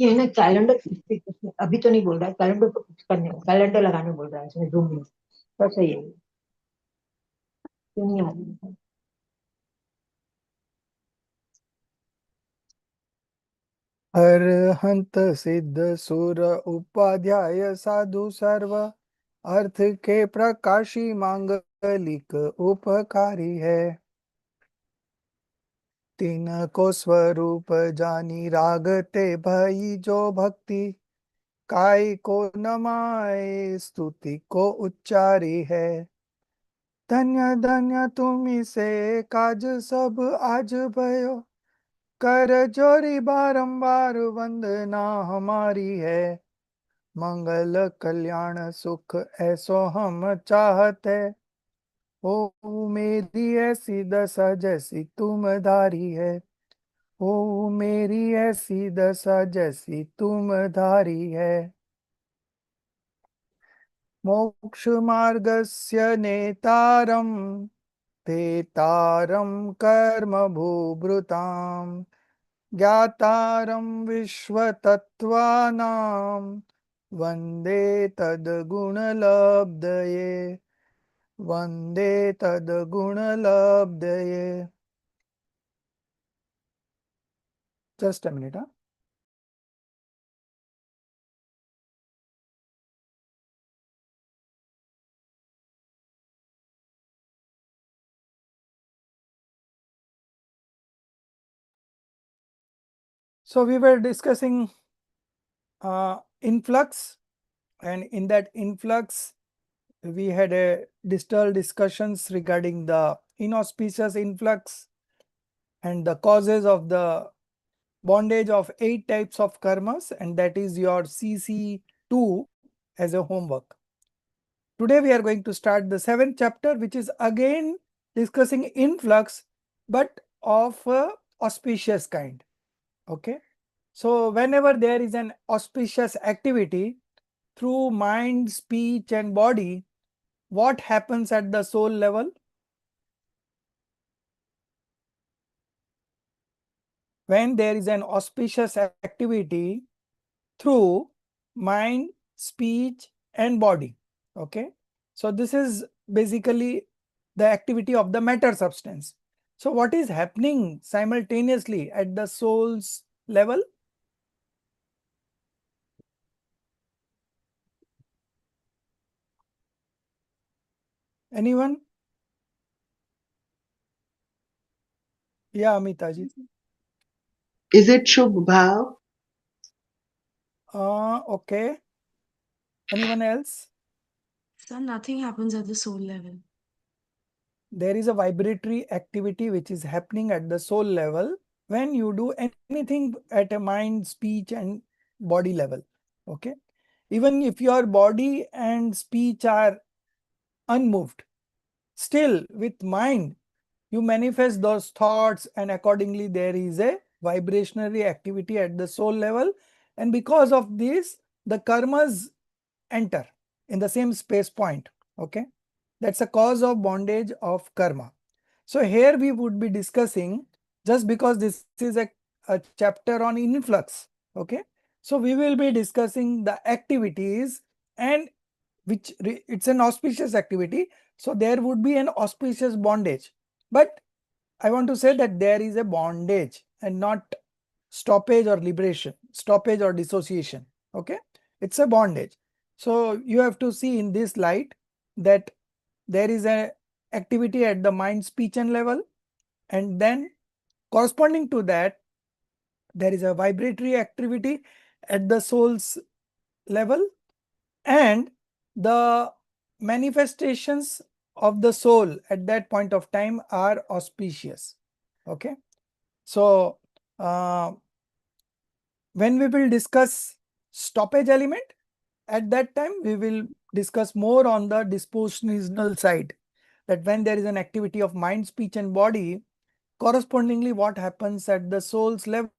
ये ना कैलेंडर अभी तो नहीं बोल रहा है, कैलेंडर को फिक्स करने, कैलेंडर लगाने बोल रहा है इसमें जूम में। तो सही है, क्यों नहीं आ रही है? अरहंत सिद्ध सुर उपाध्याय साधु सर्व अर्थ के प्रकाशी मांगलिक उपकारी है। तीन को स्वरूप जानी रागते भई जो भक्ति काय को नमाए स्तुति को उच्चारी है। धन्य धन्य तुम्ही से काज सब आज भयो कर जोरी बारंबार वंदना हमारी है। मंगल कल्याण सुख ऐसो हम चाहते हो मेरी ऐसी दशा जैसी तुम धारी है। हो मेरी ऐसी दशा जैसी तुम धारी है। मोक्ष मार्गस्य नेतारम तेतारं कर्म भूभृतां ज्ञातारं विश्वतत्त्वानां वन्दे तद्गुणलब्धये वन्दे तद्गुणलब्धये। Just a minute. Huh? So we were discussing influx, and in that influx we had a distal discussions regarding the inauspicious influx and the causes of the bondage of 8 types of karmas, and that is your CC2 as a homework. Today we are going to start the 7th chapter, which is again discussing influx but of auspicious kind. Okay. So whenever there is an auspicious activity through mind, speech and body, what happens at the soul level? When there is an auspicious activity through mind, speech and body. Okay. So this is basically the activity of the matter substance. So what is happening simultaneously at the soul's level? Anyone? Yeah, Amitaji. Is it Shubh Bhav? Okay. Anyone else? So nothing happens at the soul level. There is a vibratory activity which is happening at the soul level when you do anything at a mind, speech and body level. Okay. Even if your body and speech are unmoved, still with mind you manifest those thoughts, and accordingly there is a vibrationary activity at the soul level, and because of this the karmas enter in the same space point. Okay, that's a cause of bondage of karma. So here we would be discussing, just because this is a chapter on influx. Okay, so we will be discussing the activities, and it's an auspicious activity, so there would be an auspicious bondage. But I want to say that there is a bondage and not stoppage or liberation, stoppage or dissociation. Okay, it's a bondage. So you have to see in this light that there is a activity at the mind, speech and level, and then corresponding to that there is a vibratory activity at the soul's level, and the manifestations of the soul at that point of time are auspicious. Okay, so when we will discuss stoppage element, at that time we will discuss more on the dispositional side, that when there is an activity of mind, speech and body, correspondingly what happens at the soul's level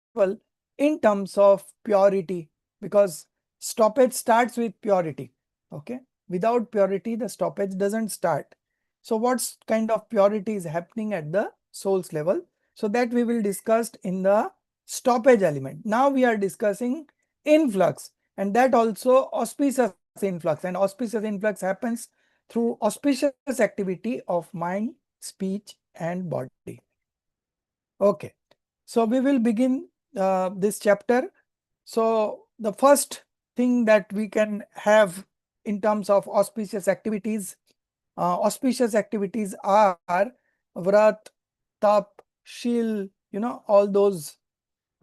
in terms of purity, because stoppage starts with purity. Okay, without purity the stoppage doesn't start. So what kind of purity is happening at the soul's level, so that we will discuss in the stoppage element. Now we are discussing influx, and that also auspicious influx, and auspicious influx happens through auspicious activity of mind, speech, and body. Okay, so we will begin this chapter. So the first thing that we can have in terms of auspicious activities are vrat, tap, shil, all those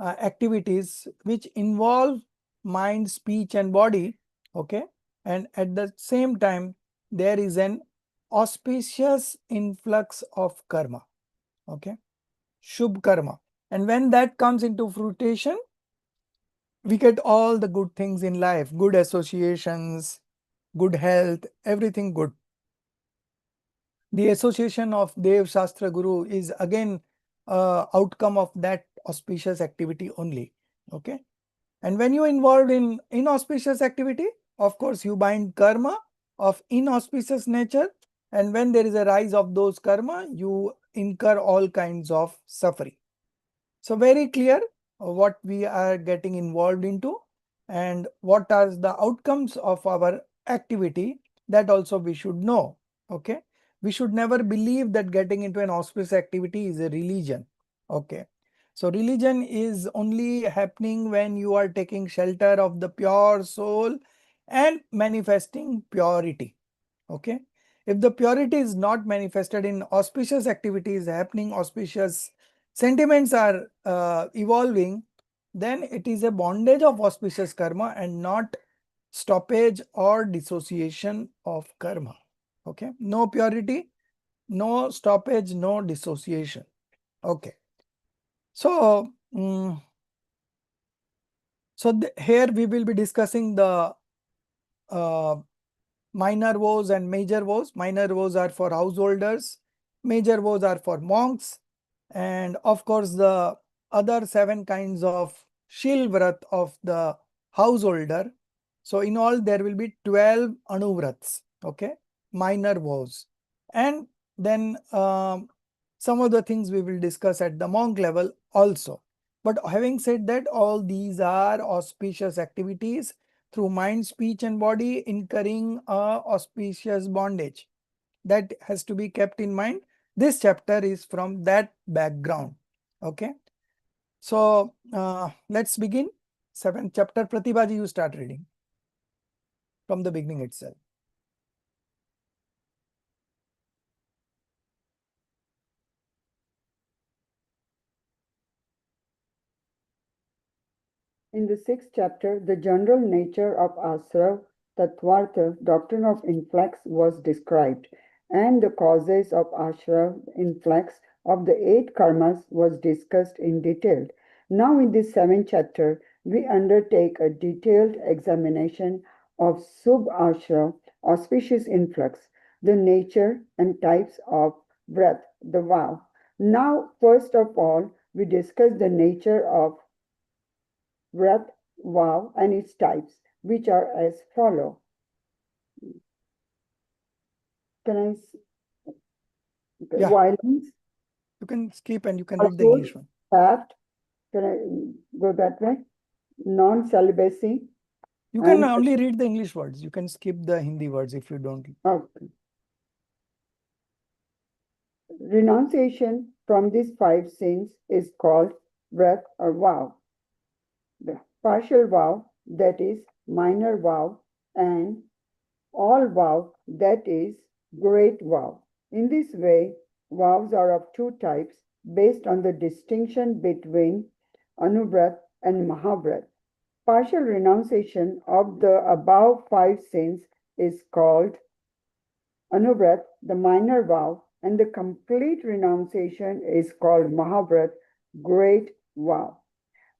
activities which involve mind, speech, and body. Okay, and at the same time there is an auspicious influx of karma. Okay, shubh karma, and when that comes into fruition, we get all the good things in life, good associations, good health, everything good. The association of Dev Shastra Guru is again outcome of that auspicious activity only. Okay, and when you involved in inauspicious activity, of course you bind karma of inauspicious nature, and when there is a rise of those karma, you incur all kinds of suffering. So very clear what we are getting involved into and what are the outcomes of our activity, that also we should know. Okay, we should never believe that getting into an auspicious activity is a religion. Okay, so religion is only happening when you are taking shelter of the pure soul and manifesting purity. Okay, if the purity is not manifested in auspicious activities happening, auspicious sentiments are evolving, then it is a bondage of auspicious karma and not stoppage or dissociation of karma. Okay, no purity, no stoppage, no dissociation. Okay, so here we will be discussing the minor vows and major vows. Minor vows are for householders, major vows are for monks, and of course the other 7 kinds of shil vrat of the householder. So in all there will be 12 anuvrats. Okay, minor vows, and then some of the things we will discuss at the monk level also. But having said that, all these are auspicious activities through mind, speech, and body, incurring a auspicious bondage. That has to be kept in mind. This chapter is from that background. Okay, so let's begin 7th chapter. Pratibha ji, you start reading from the beginning itself. In the 6th chapter, the general nature of Asra, Tattvartha, doctrine of influx, was described, and the causes of Ashra, influx, of the 8 karmas was discussed in detail. Now in this 7th chapter, we undertake a detailed examination of Subh Ashra, auspicious influx, the nature and types of breath, the vow. Now, first of all, we discuss the nature of breath vow and its types, which are as follow. Can I? Okay. Yeah. Violence. You can skip and you can read the English one. Theft. Can I go that way? Non-celibacy. You can only read the English words. You can skip the Hindi words if you don't. Okay. Renunciation from these 5 sins is called breath or vow. The partial vow, that is minor vow, and all vow, that is great vow. In this way, vows are of 2 types based on the distinction between Anubrat and Mahabrat. Partial renunciation of the above 5 sins is called Anubrat, the minor vow, and the complete renunciation is called Mahabrat, great vow.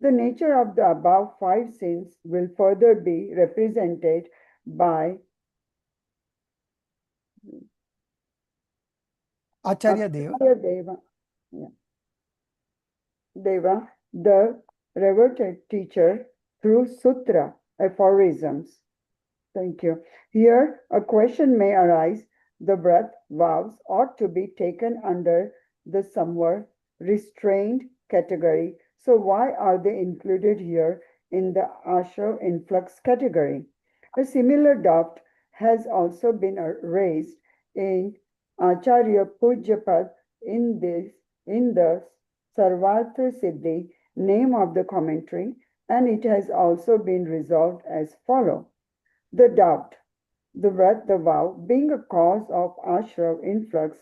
The nature of the above 5 sins will further be represented by Acharya Deva. Deva, the revered teacher, through sutra aphorisms. Thank you. Here, a question may arise. The breath vows ought to be taken under the somewhat restrained category, So why are they included here in the ashram influx category? A similar doubt has also been raised in Acharya Pujyapad in the Sarvartha Siddhi name of the commentary, and it has also been resolved as follows. The doubt, the vow, being a cause of ashram influx,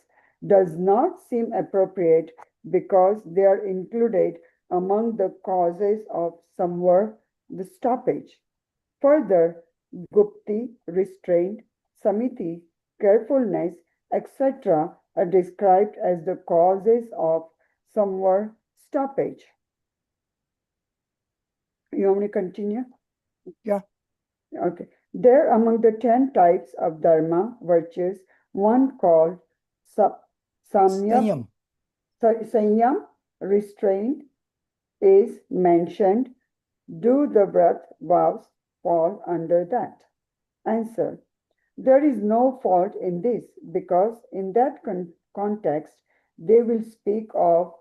does not seem appropriate because they are included among the causes of samvar, the stoppage. Further, gupti, restraint, samiti, carefulness, etc. are described as the causes of samvar stoppage. You want me to continue? Yeah. Okay. There among the 10 types of dharma, virtues, one called Sanyam. Sanyam, restraint, is mentioned. Do the breath vows fall under that? Answer. There is no fault in this because in that context, they will speak of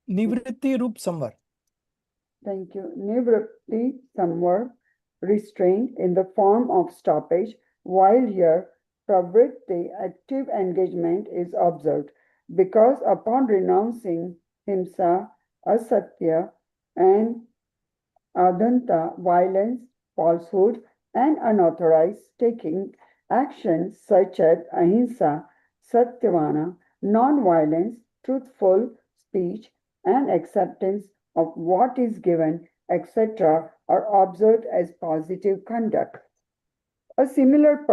Nivritti Rup Samvar. Thank you. Nivritti samvar, restraint in the form of stoppage, while here pravritti, active engagement, is observed, because upon renouncing himsa, asatya, and adanta, violence, falsehood, and unauthorized taking actions such as ahimsa, satyavana, non-violence, truthful speech, and acceptance of what is given, etc., are observed as positive conduct. A similar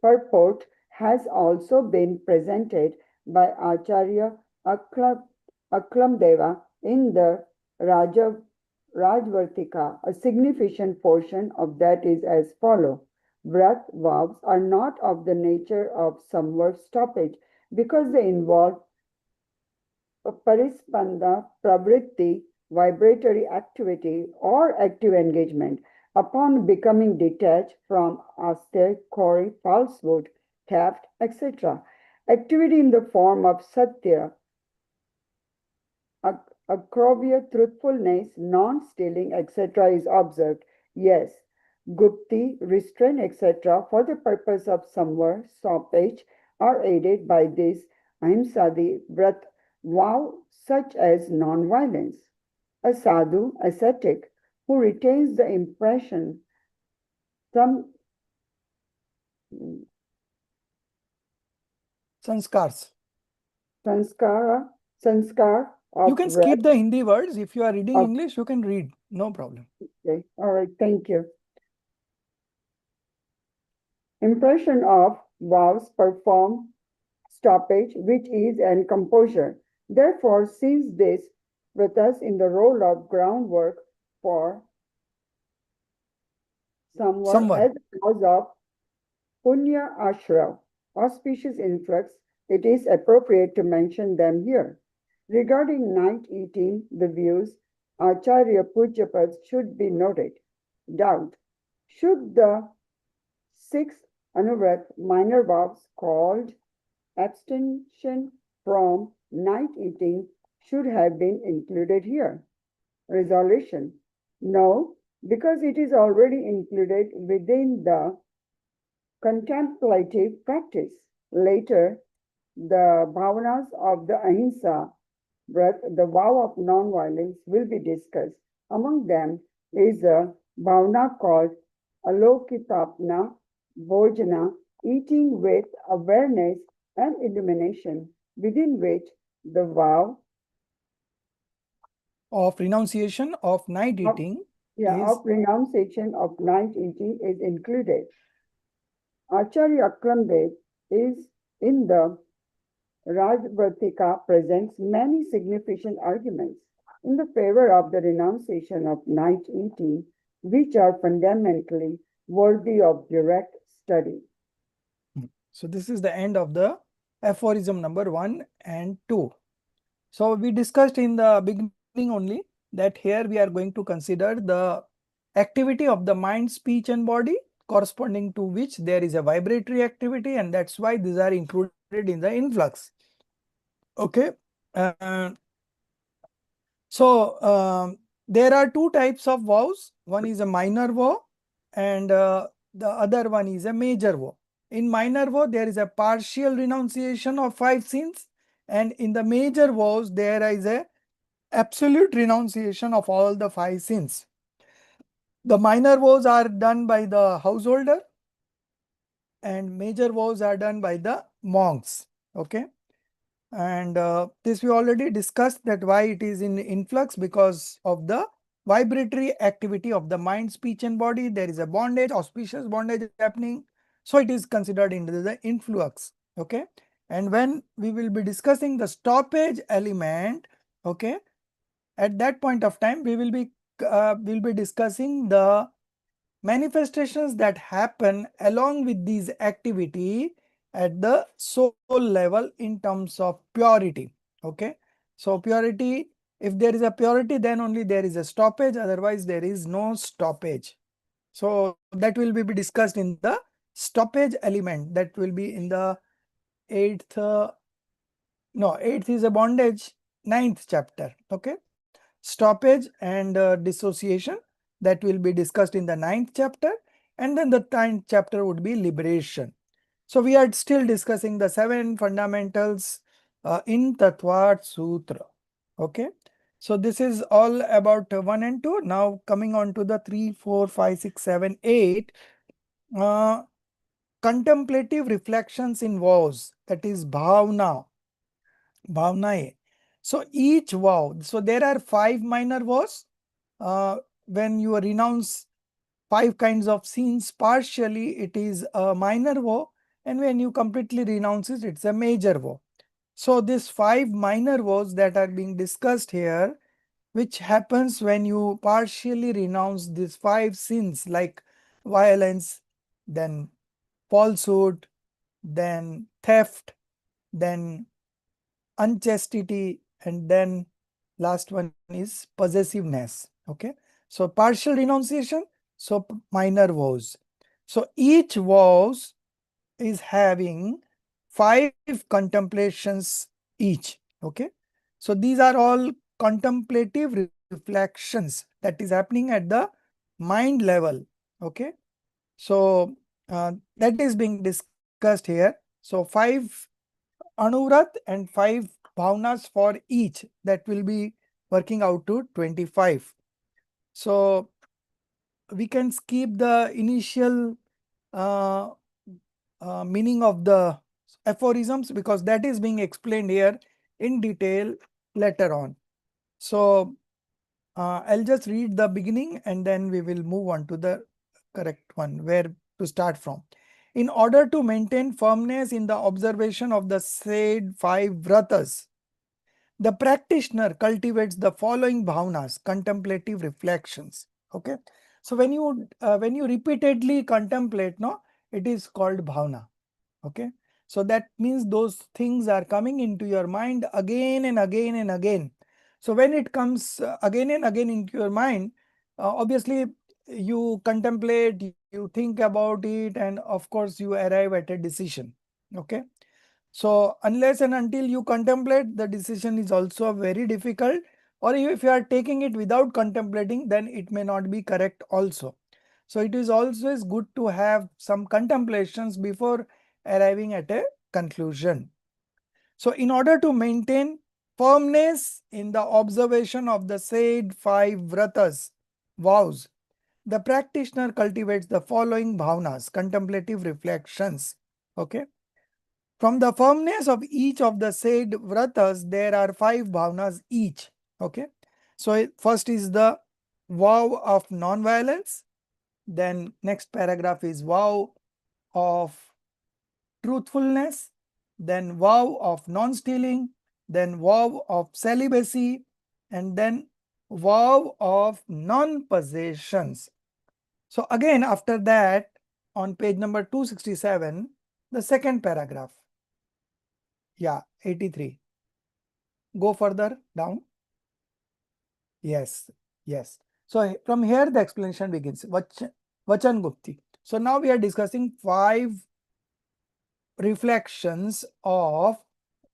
purport has also been presented by Acharya Aklamdeva in the Rajvartika. A significant portion of that is as follows. Breath vows are not of the nature of samvar stoppage because they involve parispanda, pravritti, vibratory activity, or active engagement. Upon becoming detached from astya, kori, falsehood, theft, etc., activity in the form of satya, akrovya, truthfulness, non-stealing, etc. is observed. Yes, gupti, restraint, etc. for the purpose of samvar, stoppage, are aided by this ahimsa, the breath vow, such as non-violence. A sadhu, ascetic, who retains the impression, some Sanskars. sanskar of You can breath. skip the Hindi words. If you are reading Okay. English, you can read. No problem. Okay, all right, thank you. Impression of vows perform stoppage, which is and composure. Therefore, since this with us in the role of groundwork for samvar Samvar. as a cause of punya ashra, auspicious influx, it is appropriate to mention them here. Regarding night eating, the views Acharya Pujyapat should be noted. Doubt. Should the 6 Anuvrat minor vows called abstention from night eating should have been included here? Resolution. No, because it is already included within the contemplative practice. Later, the bhavanas of the ahimsa, breath, the vow of non-violence, will be discussed. Among them is a bhavana called alokitapna bhojana, eating with awareness and illumination, within which the vow Of renunciation of night eating is of renunciation of night eating is included. Acharya Aklamdev is in the Rajvartika presents many significant arguments in the favor of the renunciation of night eating, which are fundamentally worthy of direct study. So this is the end of the aphorism number 1 and 2. So we discussed in the beginning only that here we are going to consider the activity of the mind, speech and body, corresponding to which there is a vibratory activity, and that's why these are included in the influx. Okay. So there are two types of vows. One is a minor vow and the other one is a major vow. In minor vow, there is a partial renunciation of 5 sins, and in the major vows, there is a absolute renunciation of all the 5 sins. The minor vows are done by the householder and major vows are done by the monks. Okay. And this we already discussed that why it is in influx, because of the vibratory activity of the mind, speech and body. There is a bondage, auspicious bondage happening. So it is considered into the influx. Okay. And when we will be discussing the stoppage element, okay, at that point of time we will be discussing the manifestations that happen along with these activity at the soul level in terms of purity. Okay. So purity, if there is a purity, then only there is a stoppage, otherwise there is no stoppage. So that will be discussed in the stoppage element, that will be in the 8th, no, 8th is a bondage, 9th chapter. Okay. Stoppage and dissociation, that will be discussed in the 9th chapter, and then the 10th chapter would be liberation. So we are still discussing the 7 fundamentals in Tattva Sutra. Okay. So this is all about 1 and 2. Now coming on to the 3, 4, 5, 6, 7, 8. Contemplative reflections in vows, that is bhavna. Bhavna. So each vow, so there are 5 minor vows. When you renounce 5 kinds of sins partially, it is a minor vow, and when you completely renounce it, it's a major vow. So these 5 minor vows that are being discussed here, which happens when you partially renounce these 5 sins like violence, then falsehood, then theft, then unchastity, and then last one is possessiveness. Okay. So partial renunciation, so minor vows. So each vows is having 5 contemplations each. Okay. So these are all contemplative reflections that is happening at the mind level. Okay. So that is being discussed here. So 5 Anuvrat and 5 bhavnas for each, that will be working out to 25. So we can skip the initial uh, meaning of the aphorisms, because that is being explained here in detail later on. So I'll just read the beginning and then we will move on to the correct one, where to start from. In order to maintain firmness in the observation of the said 5 vratas, the practitioner cultivates the following bhavnas, contemplative reflections. Okay. So when you repeatedly contemplate, no, it is called bhavna. Okay. So that means those things are coming into your mind again and again and again. So when it comes again and again into your mind, obviously you contemplate, you think about it, and of course you arrive at a decision. Okay. So unless and until you contemplate, the decision is also very difficult, or if you are taking it without contemplating, then it may not be correct also. So it is always good to have some contemplations before arriving at a conclusion. So in order to maintain firmness in the observation of the said 5 vratas, vows, the practitioner cultivates the following bhavnas, contemplative reflections. Okay. From the firmness of each of the said vratas, there are 5 bhavnas each. Okay. So first is the vow of non-violence. Then next paragraph is vow of truthfulness. Then vow of non-stealing. Then vow of celibacy. And then vow of non-possessions. So again, after that, on page number 267, the second paragraph. Yeah, 83. Go further down. Yes, yes. So from here the explanation begins. Vachan Gupti. So now we are discussing 5 reflections of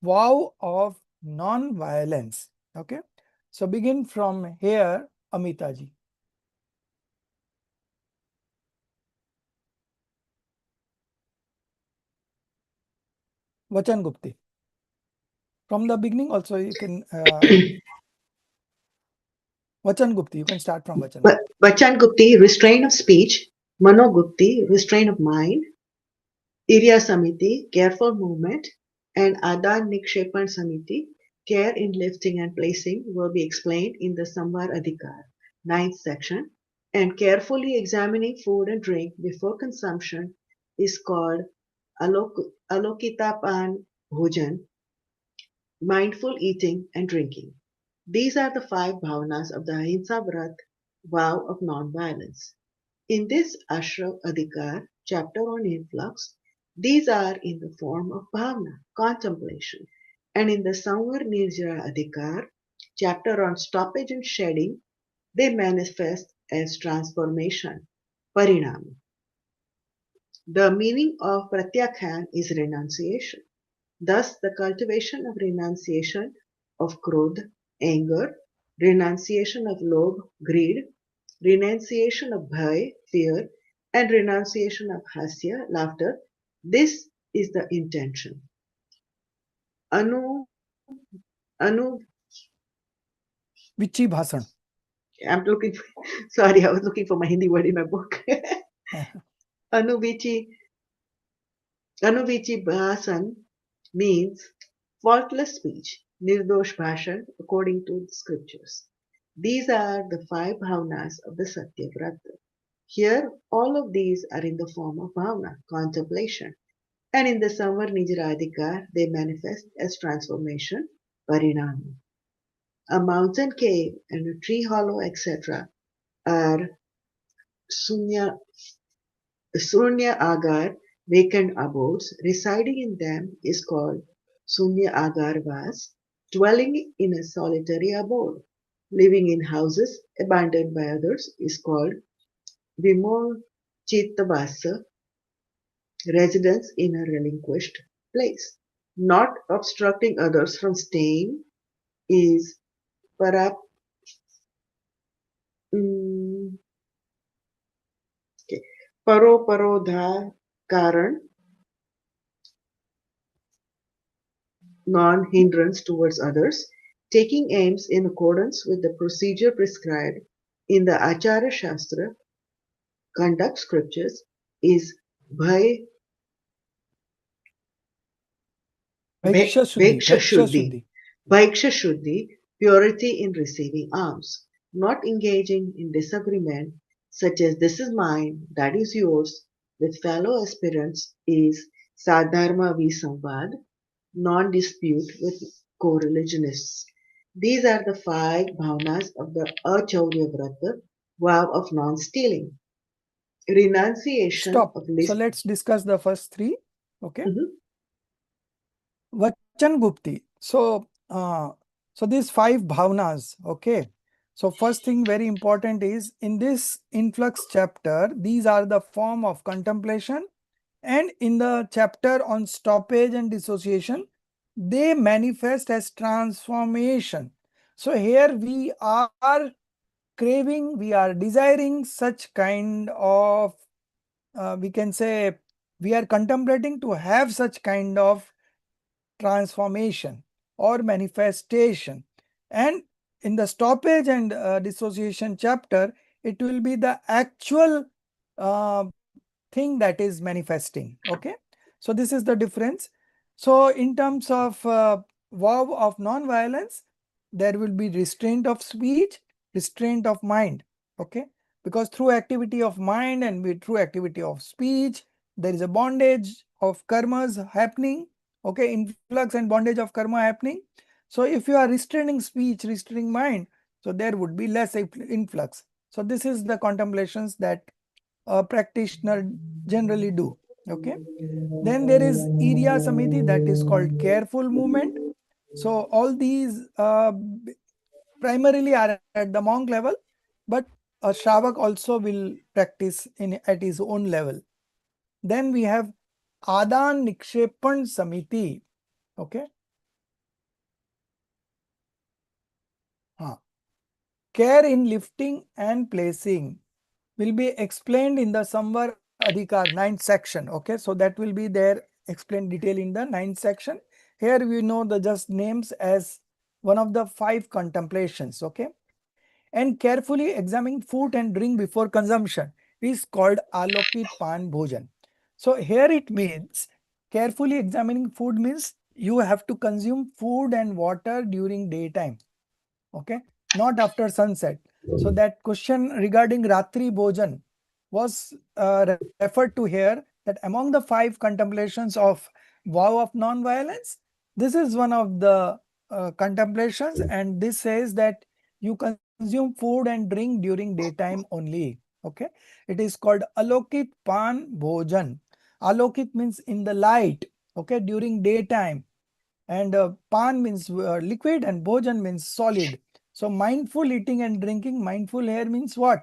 vow of non-violence. Okay. So begin from here, Amita ji. Vachan Gupti. From the beginning also you can, Vachan Gupti, you can start from Vachan Gupti. Vachan Gupti, restraint of speech. Mano Gupti, restraint of mind. Irya Samiti, careful movement. And Adan Nikshepan Samiti, care in lifting and placing, will be explained in the Samvar Adhikar, 9th section. And carefully examining food and drink before consumption is called Alokitapan Bhojan, mindful eating and drinking. These are the 5 bhavanas of the Ahimsa Vrat, vow of non-violence. In this Ashra Adhikar, chapter on influx, these are in the form of bhavana, contemplation. And in the Samvar Nirjara Adhikar, chapter on stoppage and shedding, they manifest as transformation, parinami. The meaning of pratyakhan is renunciation. Thus, the cultivation of renunciation of krodh, anger, renunciation of lobh, greed, renunciation of bhai, fear, and renunciation of hasya, laughter. This is the intention. Anu, anu, Vichi Bhasan. I'm looking for, sorry, I was looking for my Hindi word in my book. Anuvichi, Anuvichi Bhasan means faultless speech, nirdosh bhashan, according to the scriptures. These are the 5 bhavanas of the Satyavrata. Here, all of these are in the form of bhavana, contemplation, and in the Samvar Nijradhikar, they manifest as transformation, parinami. A mountain cave and a tree hollow, etc., are sunya, sunya agar, vacant abodes. Residing in them is called sunya agar vas, dwelling in a solitary abode. Living in houses abandoned by others is called vimochittavasa, residence in a relinquished place. Not obstructing others from staying is para, mm, okay, paroprodha karan, non-hindrance towards others, taking aims in accordance with the procedure prescribed in the Acharya Shastra, conduct scriptures, is bhai, Bhaiksha Shuddhi. Bhaiksha Bhaiksha Shuddhi. Shuddhi. Bhaiksha Shuddhi, purity in receiving alms, not engaging in disagreement such as this is mine, that is yours, with fellow aspirants is Sadharma Visamvad, non-dispute with co-religionists. These are the 5 bhavanas of the Achaurya Vrata, vow of non-stealing. Renunciation Stop. of So list. let's discuss the first 3. Okay. Mhm. Vachan Gupti. So, so these 5 bhavanas. Okay. So first thing very important is in this influx chapter, these are the form of contemplation, and in the chapter on stoppage and dissociation, they manifest as transformation. So here we are craving, we are desiring such kind of, we can say, we are contemplating to have such kind of transformation or manifestation. And in the stoppage and dissociation chapter, it will be the actual thing that is manifesting. Okay, so this is the difference. So in terms of vow of non-violence, there will be restraint of speech, restraint of mind. Okay, because through activity of mind and through activity of speech, there is a bondage of karmas happening. Okay, influx and bondage of karma happening. So if you are restraining speech, restraining mind, so there would be less influx. So this is the contemplations that a practitioner generally do. Okay, then there is Iriya Samiti, that is called careful movement. So all these primarily are at the monk level, but a Shravak also will practice in at his own level. Then we have Adan Nikshepan Samiti. Okay. Care in lifting and placing will be explained in the Samvar Adhikar 9th section. Okay, so that will be there explained detail in the 9th section. Here we know the just names as one of the 5 contemplations. Okay, and carefully examining food and drink before consumption is called Alokit Pan Bhojan. So here it means carefully examining food means you have to consume food and water during daytime. Okay, not after sunset. So that question regarding Ratri Bhojan was referred to here, that among the 5 contemplations of vow of non-violence, this is one of the contemplations, and this says that you consume food and drink during daytime only. Okay, it is called Alokit Pan Bhojan. Alokit means in the light, okay, during daytime, and pan means liquid and bhojan means solid. So mindful eating and drinking, mindful here means what?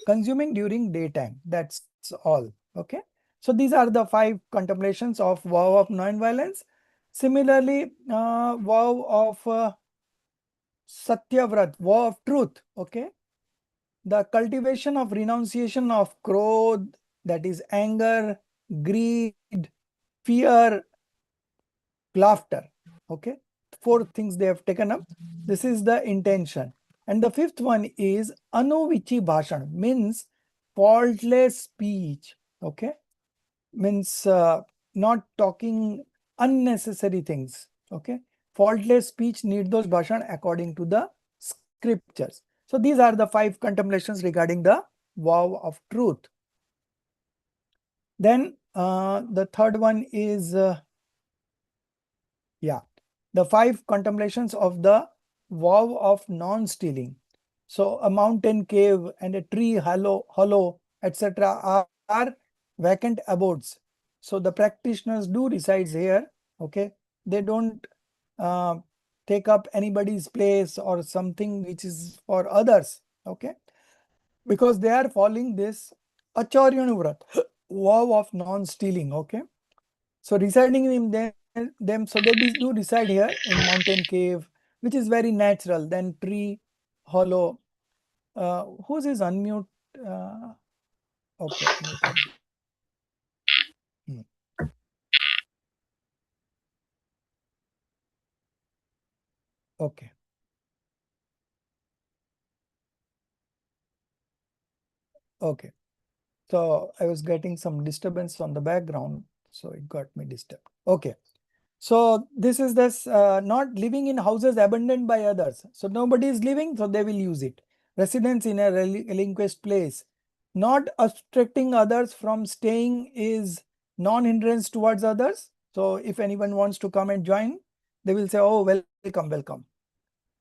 Consuming during daytime. That's all. Okay. So these are the 5 contemplations of vow of non-violence. Similarly, vow of Satyavrat, vow of truth. Okay. The cultivation of renunciation of krodh, that is anger, greed, fear, laughter. Okay, 4 things they have taken up. This is the intention. And the 5th one is anuvichi bhashan, means faultless speech. Okay, means not talking unnecessary things. Okay, faultless speech, nirdosh bhashan according to the scriptures. So these are the 5 contemplations regarding the vow of truth. Then the 3rd one is the 5 contemplations of the vow of non-stealing. So a mountain cave and a tree hollow, etc. are vacant abodes. So the practitioners do resides here. Okay, they don't uh, take up anybody's place or something which is for others. Okay, because they are following this Acharyanu vow of non-stealing. Okay, so residing in them, so they do reside here in mountain cave, which is very natural. Then tree hollow. Whose is unmute? Okay, muted. Hmm. Okay. Okay. So I was getting some disturbance on the background, so it got me disturbed. Okay. So this is this not living in houses abandoned by others. So nobody is living, so they will use it. Residence in a relinquished place. Not obstructing others from staying is non-hindrance towards others. So if anyone wants to come and join, they will say, oh, welcome, welcome.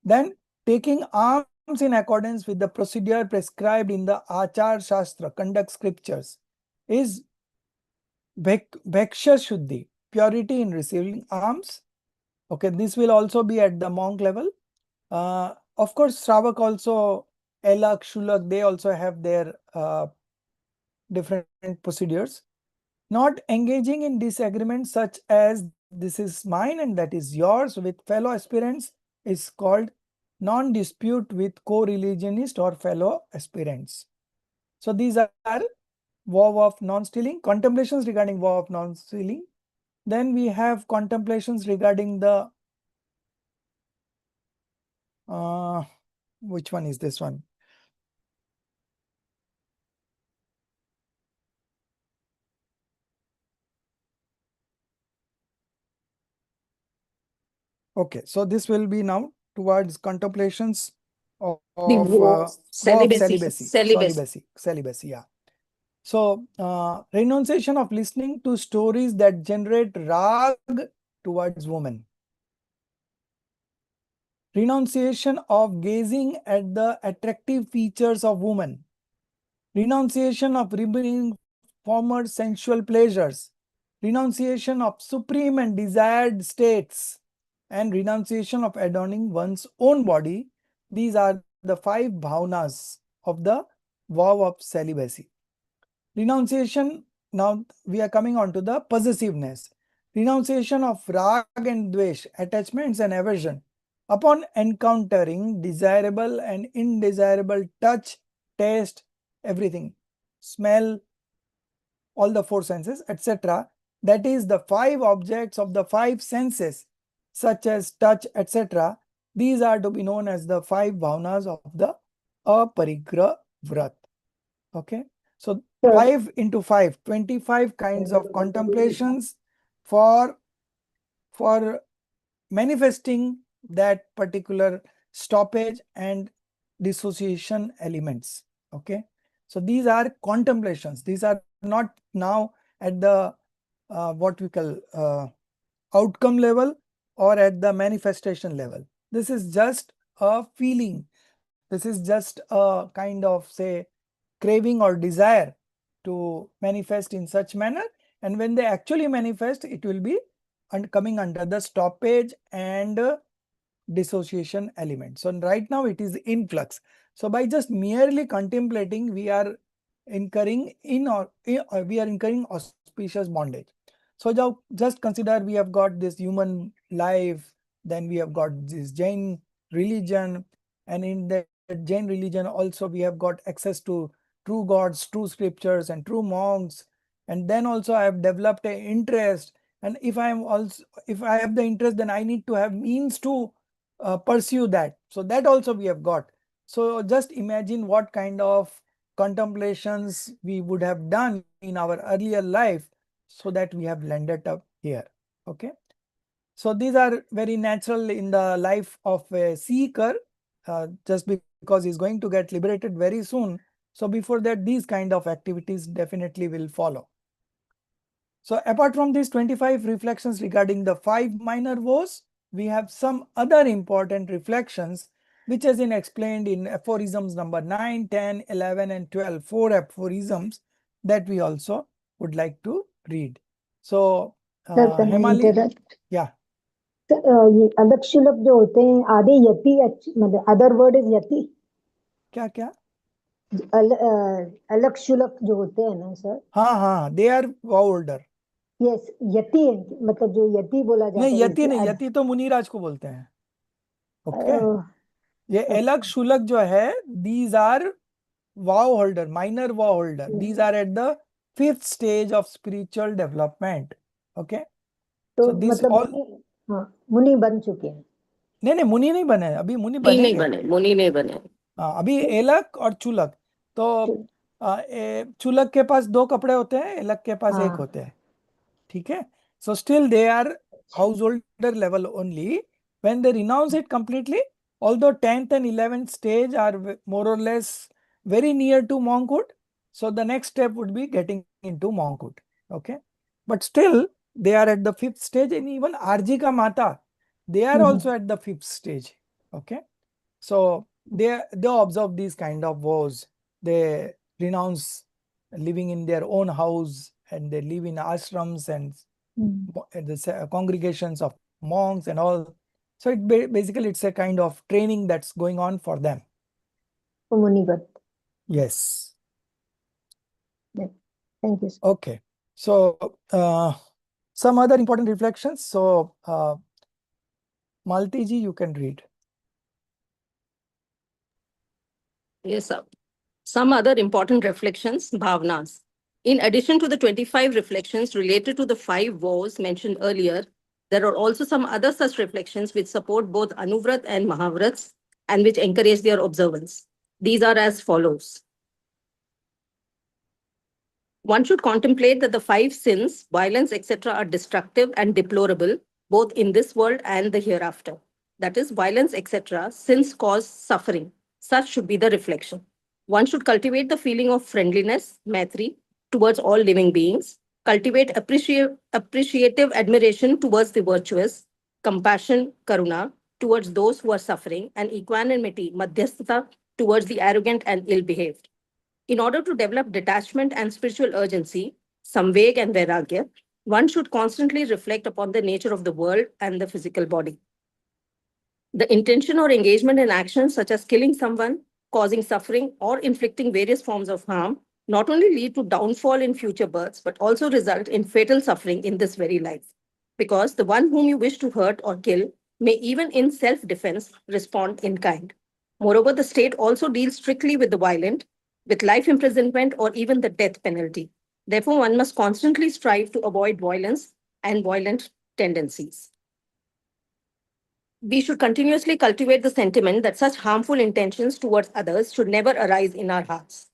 Then taking arms in accordance with the procedure prescribed in the Achar Shastra, conduct scriptures, is Bhaksha Shuddhi, purity in receiving alms. Okay, this will also be at the monk level. Of course, Shravak also, Elak, Shulak, they also have their different procedures. Not engaging in disagreements such as this is mine and that is yours with fellow aspirants is called non-dispute with co-religionist or fellow aspirants. So these are vow of non-stealing, contemplations regarding vow of non-stealing. Then we have contemplations regarding the which one is this one? Okay, so this will be now towards contemplations of celibacy. Yeah. So renunciation of listening to stories that generate rag towards women. Renunciation of gazing at the attractive features of women. Renunciation of remembering former sensual pleasures. Renunciation of supreme and desired states. And renunciation of adorning one's own body. These are the 5 bhavanas of the vow of celibacy. Renunciation, now we are coming on to the possessiveness. Renunciation of rag and dvesh, attachments and aversion. Upon encountering desirable and undesirable touch, taste, everything, smell, all the four senses, etc. That is the five objects of the five senses, such as touch, etc. These are to be known as the five bhavnas of the aparigraha vrat. Okay. So Sir, 5 into 5, 25 kinds of contemplations for manifesting that particular stoppage and dissociation elements. Okay. So these are contemplations. These are not now at the what we call outcome level or at the manifestation level. This is just a feeling. This is just a kind of, say, craving or desire to manifest in such manner. And when they actually manifest, it will be coming under the stoppage and dissociation element. So right now it is influx. So by just merely contemplating, we are incurring we are incurring auspicious bondage. So just consider we have got this human life, then we have got this Jain religion, and in that Jain religion also we have got access to true gods, true scriptures, and true monks. And then also I have developed an interest. And if I have the interest, then I need to have means to pursue that. So that also we have got. So just imagine what kind of contemplations we would have done in our earlier life so that we have landed up here. Okay. So these are very natural in the life of a seeker, just because he's going to get liberated very soon. So before that, these kind of activities definitely will follow. So apart from these 25 reflections regarding the 5 minor woes, we have some other important reflections which has been explained in aphorisms number 9, 10, 11 and 12, 4 aphorisms that we also would like to read. So sir, can I Hemali, interrupt? yeah. ये अलग शुल्क जो होते हैं आधे यति मतलब other word is यति क्या क्या अलग शुल्क जो होते हैं ना सर हाँ दे आर वाउल्डर यस यति है मतलब जो यति बोला जाता नहीं है यति नहीं, यति तो मुनिराज को बोलते हैं. ओके ये अलग शुल्क जो है these are vow holder, minor vow holder. These are at the 5th stage of spiritual development. Okay. तो So this मतलब all मुनि बन चुके हैं. नहीं मुनि नहीं बने, अभी मुनि नहीं बनेंगे. बने, मुनि नहीं बने. अभी एलक और चुलक. तो चुलक के पास 2 कपड़े होते हैं, एलक के पास 1 होते हैं. ठीक है. So still they are householder level only. When they renounce it completely, although 10th and 11th stage are more or less very near to monkhood, so the next step would be getting into monkhood. Okay. But still they are at the 5th stage, and even Arjika Mata, they are also at the 5th stage. Okay. So they observe these kind of vows. They renounce living in their own house and they live in ashrams and the congregations of monks and all. So basically it's a kind of training that's going on for them. मुनिगत. Yes. Thank you, sir. Okay. So some other important reflections. So Malti ji, you can read. Yes, sir. Some other important reflections, bhavnas. In addition to the 25 reflections related to the 5 vows mentioned earlier, there are also some other such reflections which support both Anuvrat and Mahavrats and which encourage their observance. These are as follows. One should contemplate that the 5 sins, violence, etc. are destructive and deplorable, both in this world and the hereafter. That is, violence, etc. sins cause suffering. Such should be the reflection. One should cultivate the feeling of friendliness, maitri, towards all living beings, cultivate appreciative admiration towards the virtuous, compassion, karuna, towards those who are suffering, and equanimity, madhyastha, towards the arrogant and ill-behaved. In order to develop detachment and spiritual urgency, samveg and vairagya, one should constantly reflect upon the nature of the world and the physical body. The intention or engagement in actions such as killing someone, causing suffering, or inflicting various forms of harm not only lead to downfall in future births, but also result in fatal suffering in this very life. Because the one whom you wish to hurt or kill may even in self-defense respond in kind. Moreover, the state also deals strictly with the violent, with life imprisonment or even the death penalty. Therefore, one must constantly strive to avoid violence and violent tendencies. We should continuously cultivate the sentiment that such harmful intentions towards others should never arise in our hearts.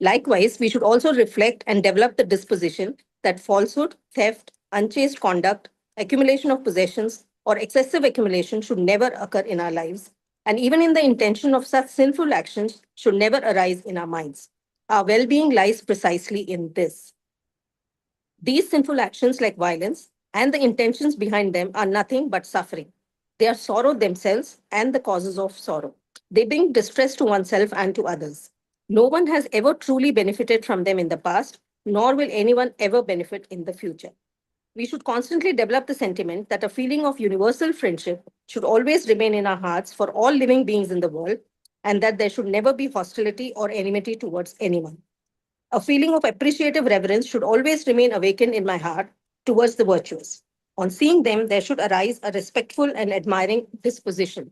Likewise, we should also reflect and develop the disposition that falsehood, theft, unchaste conduct, accumulation of possessions, or excessive accumulation should never occur in our lives, and even in the intention of such sinful actions should never arise in our minds. Our well being lies precisely in this. These sinful actions, like violence, and the intentions behind them are nothing but suffering. They are sorrow themselves and the causes of sorrow. They bring distress to oneself and to others. No one has ever truly benefited from them in the past, nor will anyone ever benefit in the future. We should constantly develop the sentiment that a feeling of universal friendship should always remain in our hearts for all living beings in the world, and that there should never be hostility or enmity towards anyone. A feeling of appreciative reverence should always remain awakened in my heart towards the virtuous. On seeing them, there should arise a respectful and admiring disposition.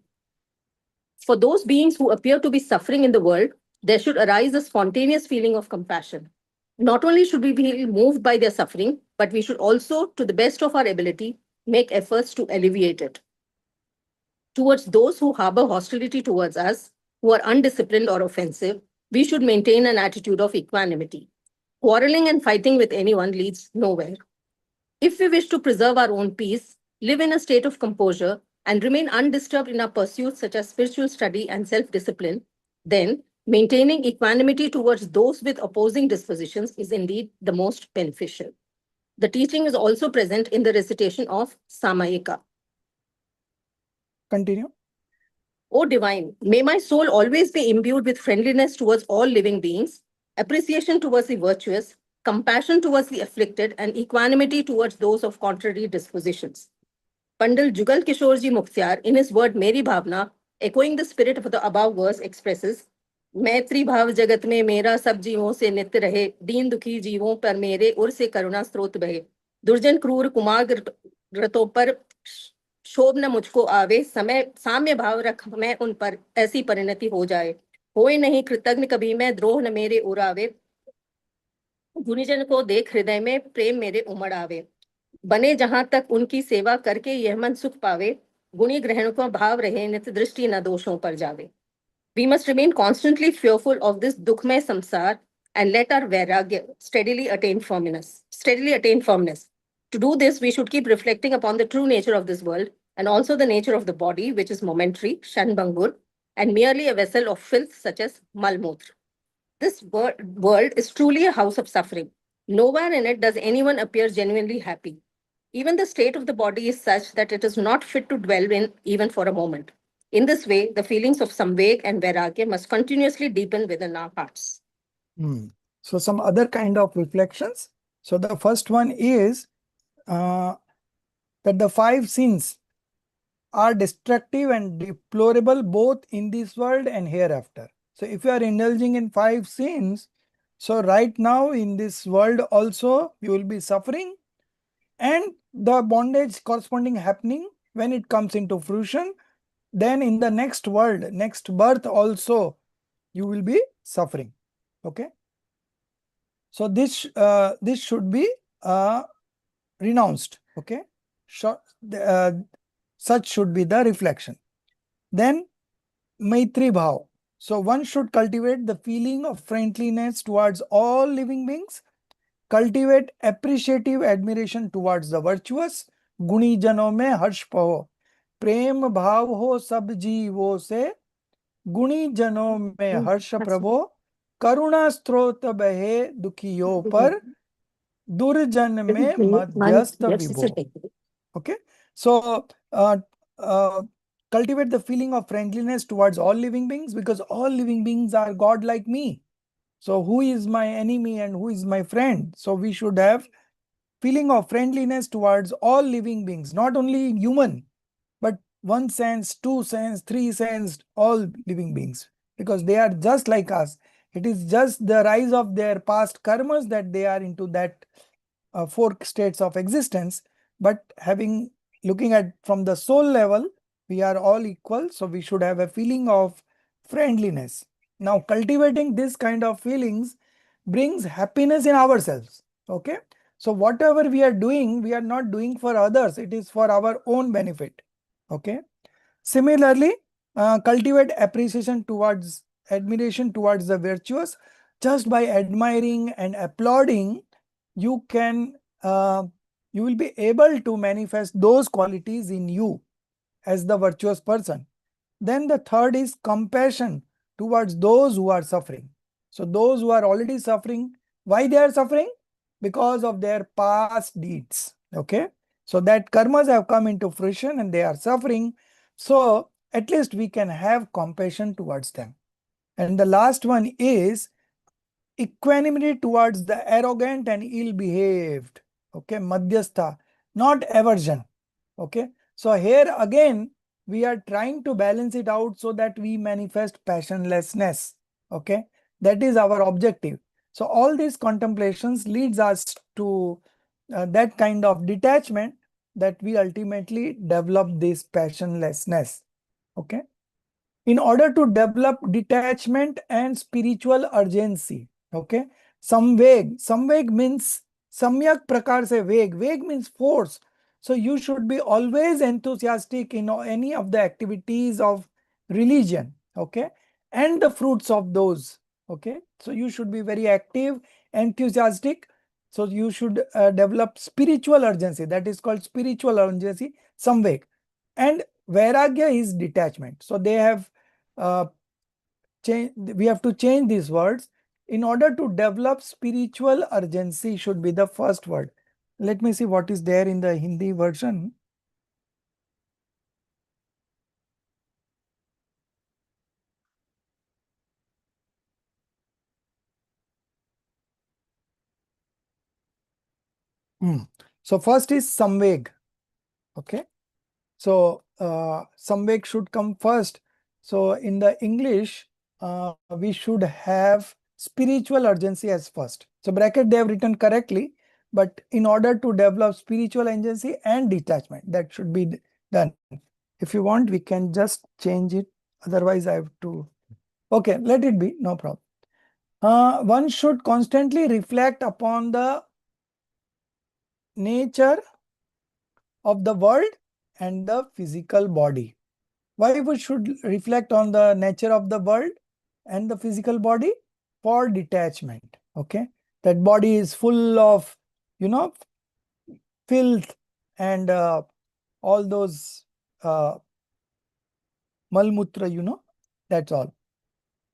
For those beings who appear to be suffering in the world, there should arise a spontaneous feeling of compassion. Not only should we be moved by their suffering, but we should also, to the best of our ability, make efforts to alleviate it. Towards those who harbor hostility towards us, who are undisciplined or offensive, we should maintain an attitude of equanimity. Quarreling and fighting with anyone leads nowhere. If we wish to preserve our own peace, live in a state of composure, and remain undisturbed in our pursuits such as spiritual study and self discipline, then maintaining equanimity towards those with opposing dispositions is indeed the most beneficial. The teaching is also present in the recitation of Samayika. Continue. O divine, may my soul always be imbued with friendliness towards all living beings, appreciation towards the virtuous, compassion towards the afflicted, and equanimity towards those of contrary dispositions. Pandal Jugal Kishorji Mukhtyar, in his word Meri Bhavna, echoing the spirit of the above verse, expresses, मैत्री भाव जगत में मेरा सब जीवों से नित्य रहे, दीन दुखी जीवों पर मेरे उर से करुणा स्रोत बहे, दुर्जन क्रूर कुमार्गरतों पर शोभ न मुझको आवे, समय साम्य भाव रख मैं उन पर, ऐसी परिणति हो जाए, होए नहीं कृतज्ञ कभी मैं, द्रोह न मेरे उरावे, गुणीजन को देख हृदय में प्रेम मेरे उमड़ आवे, बने जहां तक उनकी सेवा करके यह मन सुख पावे, गुणी ग्रहण को भाव रहे, नित दृष्टि न दोषों पर जावे. We must remain constantly fearful of this dukhmay samsar and let our vairagya steadily attain firmness. To do this, we should keep reflecting upon the true nature of this world and also the nature of the body, which is momentary, shanbangur, and merely a vessel of filth such as malmutra. This world is truly a house of suffering. Nowhere in it does anyone appear genuinely happy. Even the state of the body is such that it is not fit to dwell in even for a moment. In this way, the feelings of samveg and vairagya must continuously deepen within our hearts. So some other kind of reflections. So the first one is that the 5 sins are destructive and deplorable both in this world and hereafter. So if you are indulging in 5 sins, so right now in this world also you will be suffering, and the bondage corresponding happening when it comes into fruition, then in the next world, next birth also you will be suffering. Okay. So this should be renounced. Okay. Such should be the reflection. Then Maitri Bhav. So one should cultivate the feeling of friendliness towards all living beings, cultivate appreciative admiration towards the virtuous, गुणी जनों में हर्ष पहो, प्रेम भाव हो सब जीवों से, गुणी जनों में हर्ष प्रभो, करुणा स्रोत बहे दुखियों पर, दुर्जन में मध्यस्थ विभो. Okay, so cultivate the feeling of friendliness towards all living beings, because all living beings are God like me. So who is my enemy and who is my friend? So we should have feeling of friendliness towards all living beings, not only human, but 1 sense, 2 sense, 3 sense, all living beings, because they are just like us. It is just the rise of their past karmas that they are into that 4 states of existence. But looking at from the soul level, We are all equal, so we should have a feeling of friendliness. Now, cultivating this kind of feelings brings happiness in ourselves. Okay. So whatever we are doing, we are not doing for others. It is for our own benefit. Okay. Similarly, cultivate appreciation towards admiration towards the virtuous. Just by admiring and applauding, you can you will be able to manifest those qualities in you as the virtuous person. Then the third is compassion towards those who are suffering. So those who are already suffering, why they are suffering? Because of their past deeds. Okay. So that karmas have come into fruition and they are suffering. So at least we can have compassion towards them. And the last one is equanimity towards the arrogant and ill-behaved. Okay. Madhyastha, not aversion. Okay. So here again, we are trying to balance it out so that we manifest passionlessness. Okay. That is our objective. So all these contemplations leads us to that kind of detachment that we ultimately develop this passionlessness. Okay. In order to develop detachment and spiritual urgency. Okay. Samveg means samyak prakar se veg means force. So you should be always enthusiastic in any of the activities of religion. Okay. And the fruits of those. Okay. So you should be very active, enthusiastic. So you should develop spiritual urgency. That is called spiritual urgency, samveg. And vairagya is detachment. So they have we have to change these words. In order to develop spiritual urgency should be the first word. Let me see what is there in the Hindi version. So first is samveg. Okay. So samveg should come first. So in the English, we should have spiritual urgency as first. So bracket they have written correctly, but in order to develop spiritual urgency and detachment, that should be done. If you want, we can just change it. Otherwise, I have to. Okay, let it be, no problem. One should constantly reflect upon the nature of the world and the physical body. Why we should reflect on the nature of the world and the physical body? For detachment. Okay. That body is full of, filth and all those malmutra, that's all.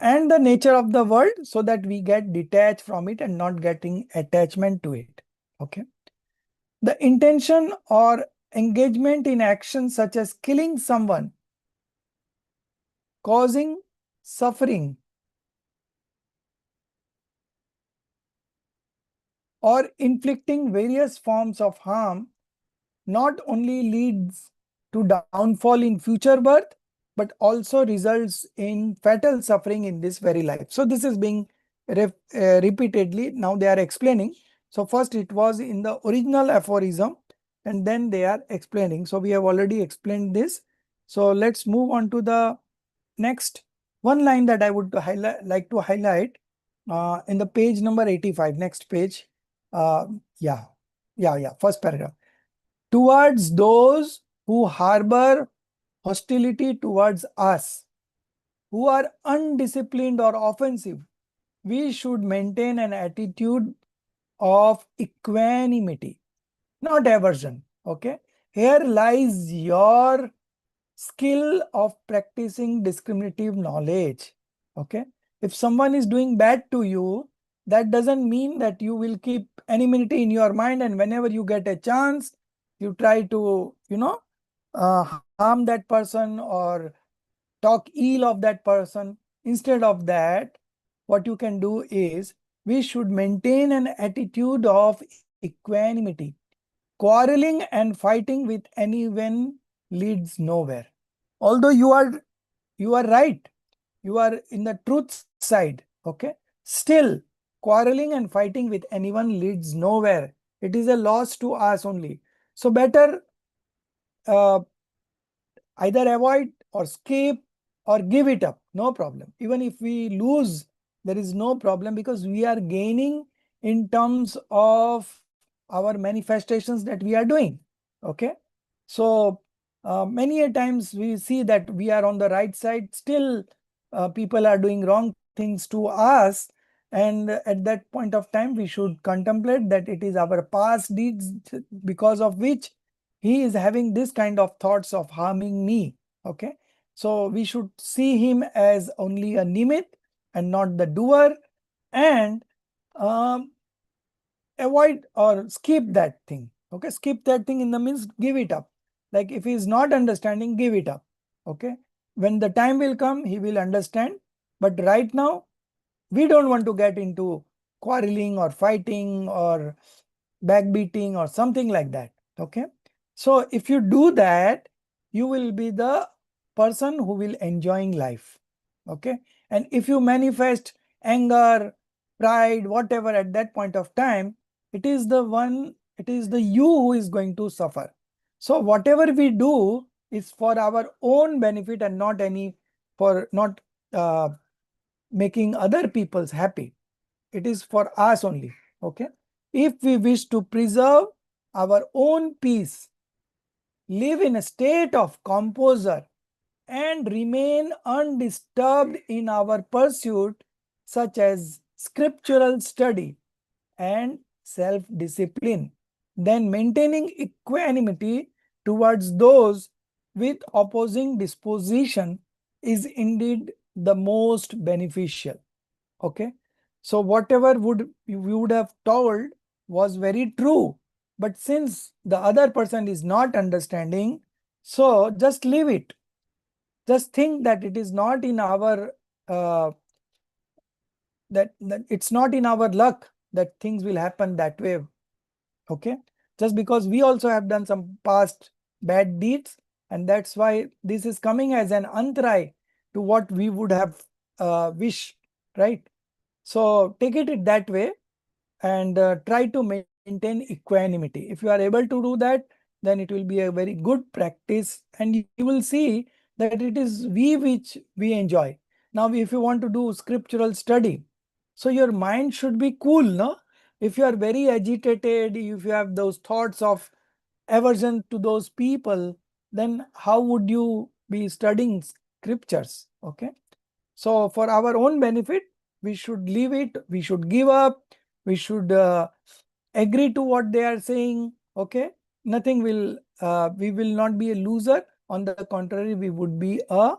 And the nature of the world so that we get detached from it and not getting attachment to it. Okay. The intention or engagement in action such as killing someone, causing suffering, or inflicting various forms of harm not only leads to downfall in future birth, but also results in fatal suffering in this very life. So this is being repeatedly, now they are explaining. So first it was in the original aphorism and then they are explaining. So we have already explained this. So let's move on to the next one line that I would like to highlight in the page number 85, next page. Yeah, first paragraph. Towards those who harbor hostility towards us, who are undisciplined or offensive, we should maintain an attitude of equanimity, not aversion. Okay. Here lies your skill of practicing discriminative knowledge. Okay. If someone is doing bad to you, that doesn't mean that you will keep enmity in your mind and whenever you get a chance, you try to, harm that person or talk ill of that person. Instead of that, what you can do is we should maintain an attitude of equanimity. Quarreling and fighting with anyone leads nowhere. Although you are right, you are in the truth side. Okay. Still, quarreling and fighting with anyone leads nowhere. It is a loss to us only. So better either avoid or skip or give it up, no problem. Even if we lose, there is no problem, because we are gaining in terms of our manifestations that we are doing. Okay. So many a times we see that we are on the right side, still people are doing wrong things to us. And at that point of time, we should contemplate that it is our past deeds because of which he is having this kind of thoughts of harming me. Okay. So we should see him as only a nimit and not the doer, and um, avoid or skip that thing. Okay. Skip that thing in the means give it up. Like if he is not understanding, give it up. Okay. When the time will come, he will understand. But right now, we don't want to get into quarreling or fighting or backbeating or something like that. Okay. So if you do that, you will be the person who will enjoying life. Okay. And if you manifest anger, pride, whatever at that point of time, it is the you who is going to suffer. So whatever we do is for our own benefit and not for not making other people's happy. It is for us only. Okay. If we wish to preserve our own peace, live in a state of composure, and remain undisturbed in our pursuit, such as scriptural study and self-discipline, then maintaining equanimity towards those with opposing disposition is indeed the most beneficial. Okay. So whatever we would have told was very true. But since the other person is not understanding, so just leave it. Just think that it is not in our uh, that it's not in our luck that things will happen that way. Okay. Just because we also have done some past bad deeds, and that's why this is coming as an antray to what we would have wished, right? So take it that way, and try to maintain equanimity. If you are able to do that, then it will be a very good practice, and you will see that it is we which we enjoy. Now, if you want to do scriptural study, so your mind should be cool, no? If you are very agitated, if you have those thoughts of aversion to those people, then how would you be studying scriptures? Okay. So for our own benefit, we should leave it, we should give up, we should agree to what they are saying. Okay. Nothing will, we will not be a loser. On the contrary, we would be a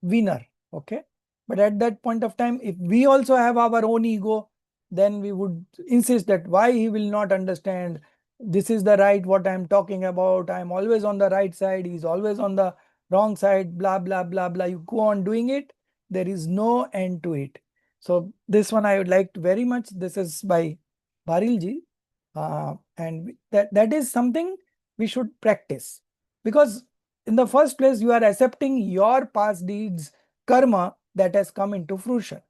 winner. Okay. But at that point of time, if we also have our own ego, then we would insist that why he will not understand. This is the right what I'm talking about. I'm always on the right side. He's always on the wrong side, blah, blah, blah, blah. You go on doing it. There is no end to it. So this one I would like very much. This is by Barilji. And that is something we should practice, because in the first place, you are accepting your past deeds, karma that has come into fruition.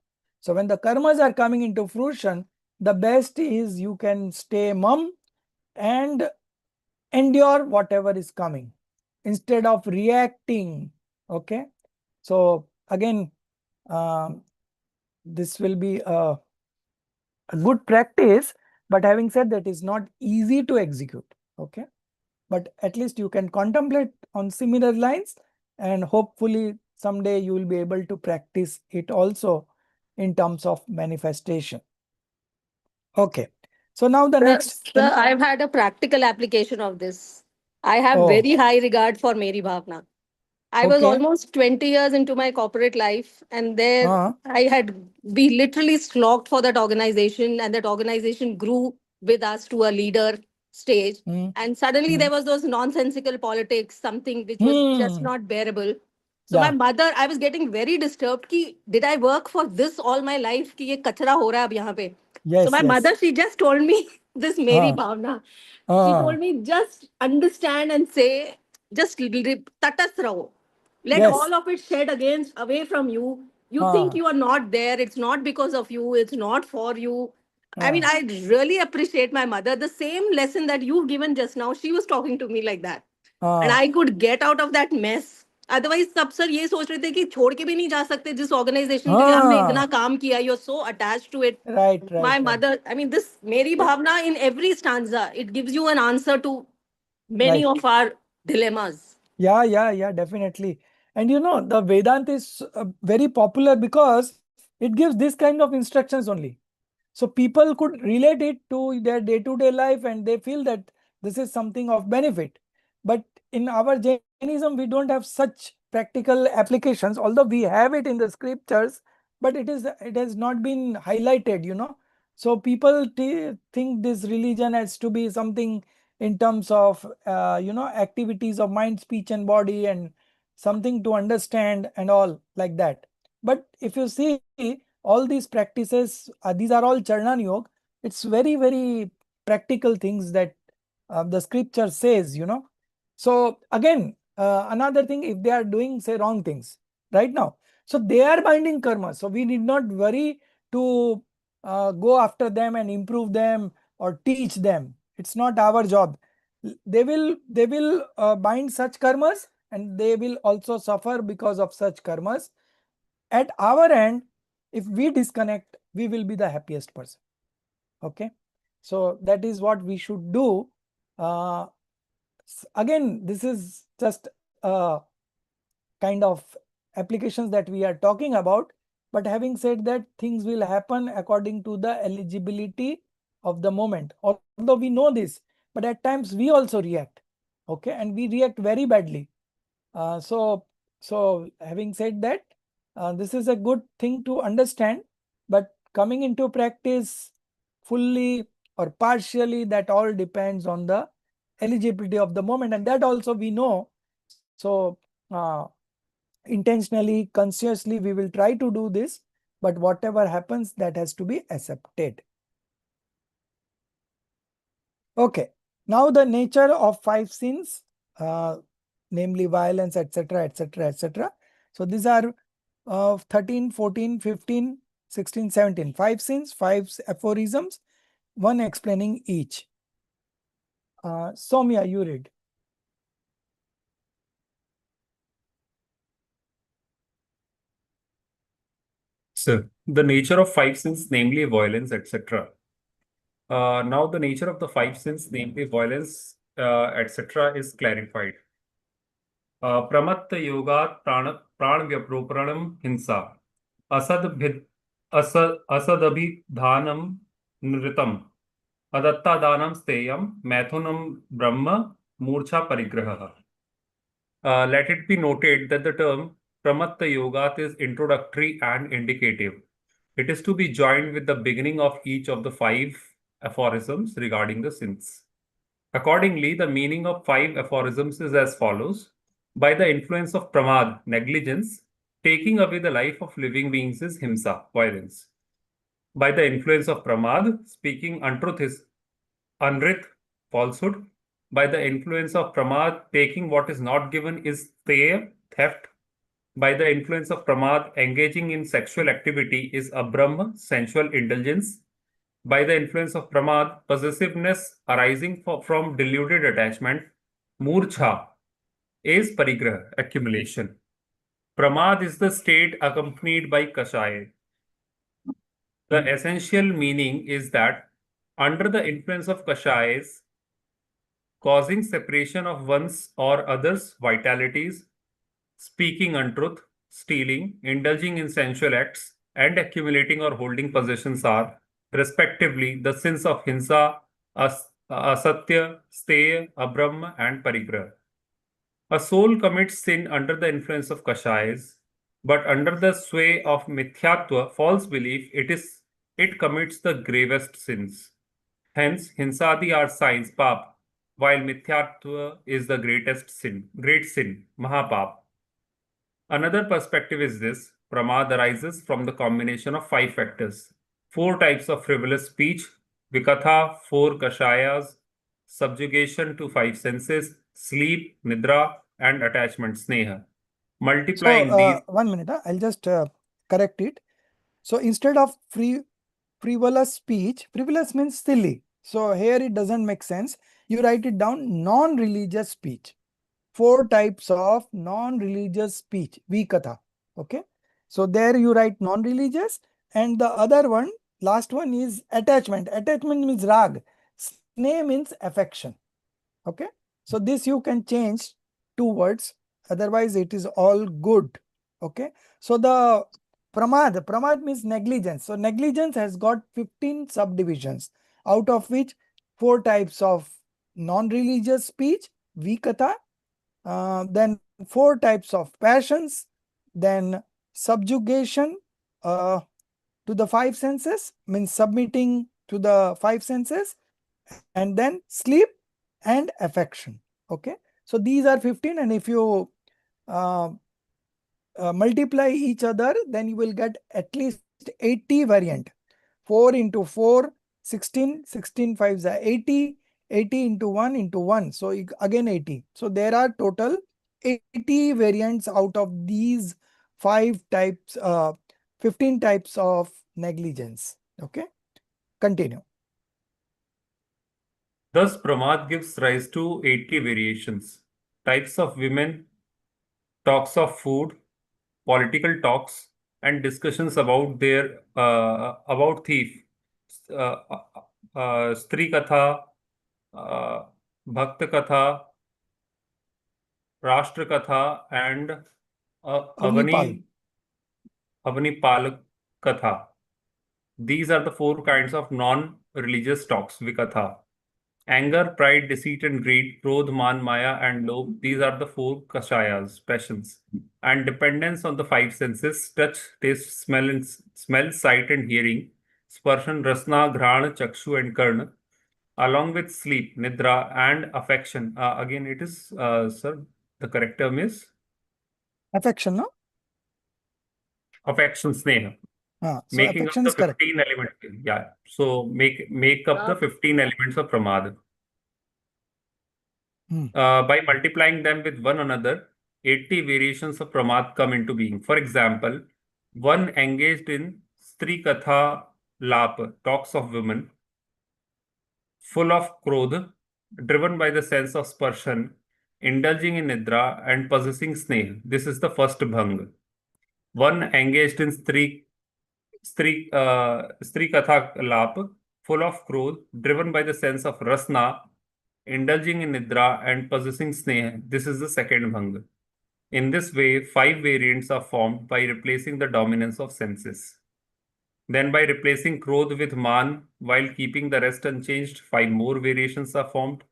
So when the karmas are coming into fruition, the best is you can stay mum and endure whatever is coming instead of reacting. Okay. So again, um, this will be a good practice, but having said that, it's not easy to execute. Okay. But at least you can contemplate on similar lines, and hopefully someday you will be able to practice it also in terms of manifestation. Okay. So now the next. Sir, I've had a practical application of this. I have Oh, very high regard for Mary Bhavna. I was okay. almost 20 years into my corporate life, and there Uh, I had we literally slogged for that organization, and that organization grew with us to a leader stage. mm, And suddenly mm, there was those nonsensical politics, something which was just not bearable. So my yeah. mother, I was getting very disturbed. Ki, did I work for this all my life? Ki ye kachra ho raha hai ab yahan pe. So Yes, my yes. mother, she just told me this Mary Uh, Bhavna. She uh, told me just understand and say, just tatas raho. Let yes. all of it shed against away from you. You think Uh, you are not there. It's not because of you. It's not for you. I mean, uh, I really appreciate my mother. The same lesson that you've given just now, she was talking to me like that. and हाँ I could get out of that mess. Otherwise सब sir ये सोच रहे थे कि छोड़ के भी नहीं जा सकते जिस ऑर्गेनाइजेशन के लिए हमने इतना हाँ काम किया. You're so attached to it. right My right right mother, I mean, this Meri Bhavna in every stanza, it gives you an answer to many right. of our dilemmas. Yeah, definitely. And you know, the Vedanta is very popular because it gives this kind of instructions only. So people could relate it to their day-to-day life and they feel that this is something of benefit. But in our Jainism, we don't have such practical applications, although we have it in the scriptures, but it has not been highlighted, you know. So people think this religion has to be something in terms of, activities of mind, speech and body and something to understand and all like that. But if you see all these practices, these are all Charnan Yoga. It's very practical things that the scripture says, you know. So again, another thing, if they are doing say wrong things right now, so they are binding karma. So we need not worry to go after them and improve them or teach them. It's not our job. They will bind such karmas and they will also suffer because of such karmas. At our end, if we disconnect, we will be the happiest person. Okay, so that is what we should do. Again, this is just kind of applications that we are talking about, but having said that, things will happen according to the eligibility of the moment. Although we know this, but at times we also react. Okay, and we react very badly. So having said that, this is a good thing to understand, but coming into practice fully or partially, that all depends on the eligibility of the moment, and that also we know. So intentionally, consciously, we will try to do this, but whatever happens, that has to be accepted. Okay, now the nature of 5 sins, namely violence, etc., etc., etc. So these are 13, 14, 15, 16, 17. 5 sins, 5 aphorisms, one explaining each. Soumya, you read. So, the nature of 5 sins, namely violence, etc. Now, the nature of the 5 sins, namely violence, etc., is clarified. Pramatta yogat pran vyapropranam hinsa. Asadabhidhanam nritam. Adatta danam steyam. Mathunam brahma murcha parigraha. Let it be noted that the term Pramatta Yogat is introductory and indicative. It is to be joined with the beginning of each of the 5 aphorisms regarding the sins. Accordingly, the meaning of 5 aphorisms is as follows. By the influence of pramad, negligence, taking away the life of living beings is himsa, violence. By the influence of pramad, speaking untruth is unrit, falsehood. By the influence of pramad, taking what is not given is teya, theft. By the influence of pramad, engaging in sexual activity is abrahma, sensual indulgence. By the influence of pramad, possessiveness arising from deluded attachment, murcha, is parigraha, accumulation. Pramad is the state accompanied by kashaya. The essential meaning is that under the influence of kashayas, causing separation of one's or others' vitalities, speaking untruth, stealing, indulging in sensual acts, and accumulating or holding possessions are, respectively, the sins of hinsa, asatya, steya, abrahma, and parigraha. A soul commits sin under the influence of kashayas, but under the sway of mithyatva, false belief, it commits the gravest sins. Hence, hinsadi are signs, pap, while mithyatva is the great sin, mahapap. Another perspective is this: pramad arises from the combination of 5 factors. 4 types of frivolous speech, vikatha, 4 kashayas, subjugation to 5 senses, sleep, nidra, and attachment, sneha. So Multiplying these, 1 minute, I'll just correct it. So instead of frivolous speech, frivolous means silly. So here it doesn't make sense. You write it down, non-religious speech. 4 types of non-religious speech, vikatha. Okay. So there you write non-religious, and the other one, last one is attachment. Attachment means rag. Sneh means affection. Okay. So this you can change 2 words. Otherwise it is all good. Okay. So the pramad means negligence. So negligence has got 15 subdivisions, out of which 4 types of non-religious speech, vikatha, then 4 types of passions, then subjugation to the 5 senses, means submitting to the 5 senses, and then sleep and affection. Okay. So these are 15, and if you multiply each other, then you will get at least 80 variant. 4 into 4, 16, 16 5s are 80, 80 into 1 into 1. So again 80. So there are total 80 variants out of these 15 types of negligence. Okay. Continue. Thus, Pramad gives rise to 80 variations. Types of women, talks of food, political talks, and discussions about their about thief, Stri Katha, Bhakta Katha, Rashtra Katha, and Agnipal. Avani Palak Katha. These are the 4 kinds of non-religious talks, Vikatha. Anger, pride, deceit, and greed, Krodh, Man, Maya, and Lobh. These are the 4 kashayas, passions. And dependence on the 5 senses, touch, taste, smell, sight, and hearing, sparshan, rasna, ghrana, chakshu, and karna, along with sleep, nidra, and affection. Again, it is, sir, the correct term is Affection, no? affection, sneha. So Making up affection the is correct. 15 elements. Yeah. So make up the 15 elements of pramad. By multiplying them with one another, 80 variations of pramad come into being. For example, one engaged in Stri Katha Lap, talks of women, full of krodh, driven by the sense of sparshan, indulging in nidra, and possessing sneh. This is the first bhang. One engaged in Stri Katha Lap, full of krodh, driven by the sense of rasna, indulging in nidra, and possessing sneh. This is the second bhang. In this way, 5 variants are formed by replacing the dominance of senses. Then by replacing krodh with man while keeping the rest unchanged, 5 more variations are formed.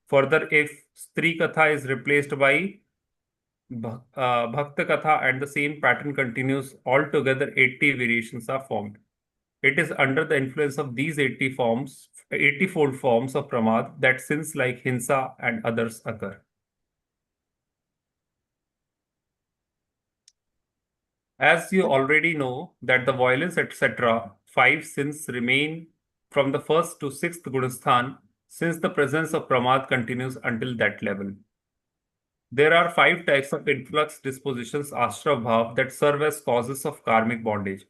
Further, if Stri Katha is replaced by Bhakta Katha and the same pattern continues, altogether 80 variations are formed. It is under the influence of these 80-fold forms of pramad that sins like hinsa and others occur. As you already know that the violence, etc., 5 sins remain from the first to 6th Gunasthan, since the presence of pramad continues until that level. There are 5 types of influx dispositions, ashra bhav, that serve as causes of karmic bondage.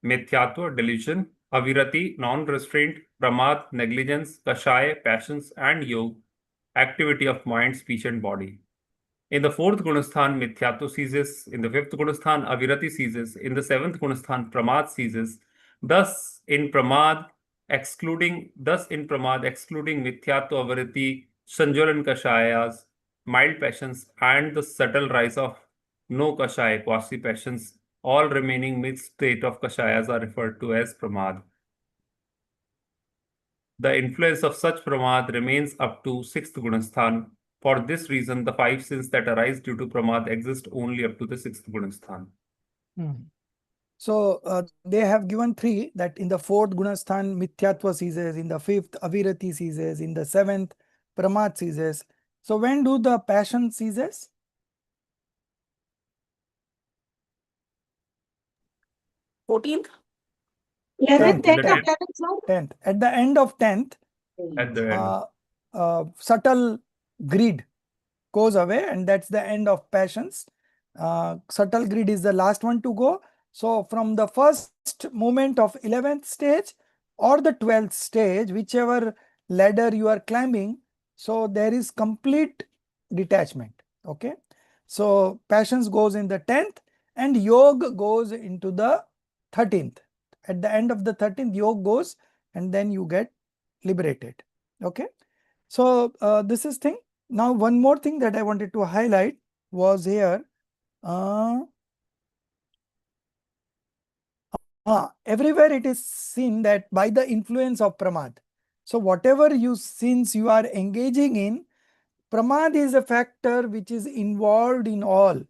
Mithyatva, delusion; avirati, non-restraint; pramad, negligence; kashaya, passions; and yog, activity of mind, speech, and body. In the 4th Gunasthan, Mithyatva ceases. In the 5th Gunasthan, Avirati ceases. In the 7th Gunasthan, Pramad ceases. Thus, in Pramad, excluding Mithyatva, Avirati, Sanjalan Kashayas, mild passions, and the subtle rise of no Kashaya, quasi passions, all remaining mixed state of Kashayas are referred to as Pramad. The influence of such pramad remains up to 6th Gunasthan. For this reason, the 5 sins that arise due to pramad exist only up to the 6th Gunasthan. So they have given 3, that in the 4th Gunasthan Mithyatva ceases, in the 5th Avirati ceases, in the 7th Pramad ceases. So when do the passion ceases? 14th? 10th. 10th. 10th. At the end of 10th, At the end. subtle greed goes away, and that's the end of passions. Subtle greed is the last one to go. So from the first moment of 11th stage or the 12th stage, whichever ladder you are climbing, so there is complete detachment. Okay. So passions goes in the 10th and yoga goes into the 13th. At the end of the 13th, yoga goes and then you get liberated. Okay. So this is thing. Now one more thing that I wanted to highlight was here. Everywhere it is seen that by the influence of pramad. So whatever sins you are engaging in, pramad is a factor which is involved in all.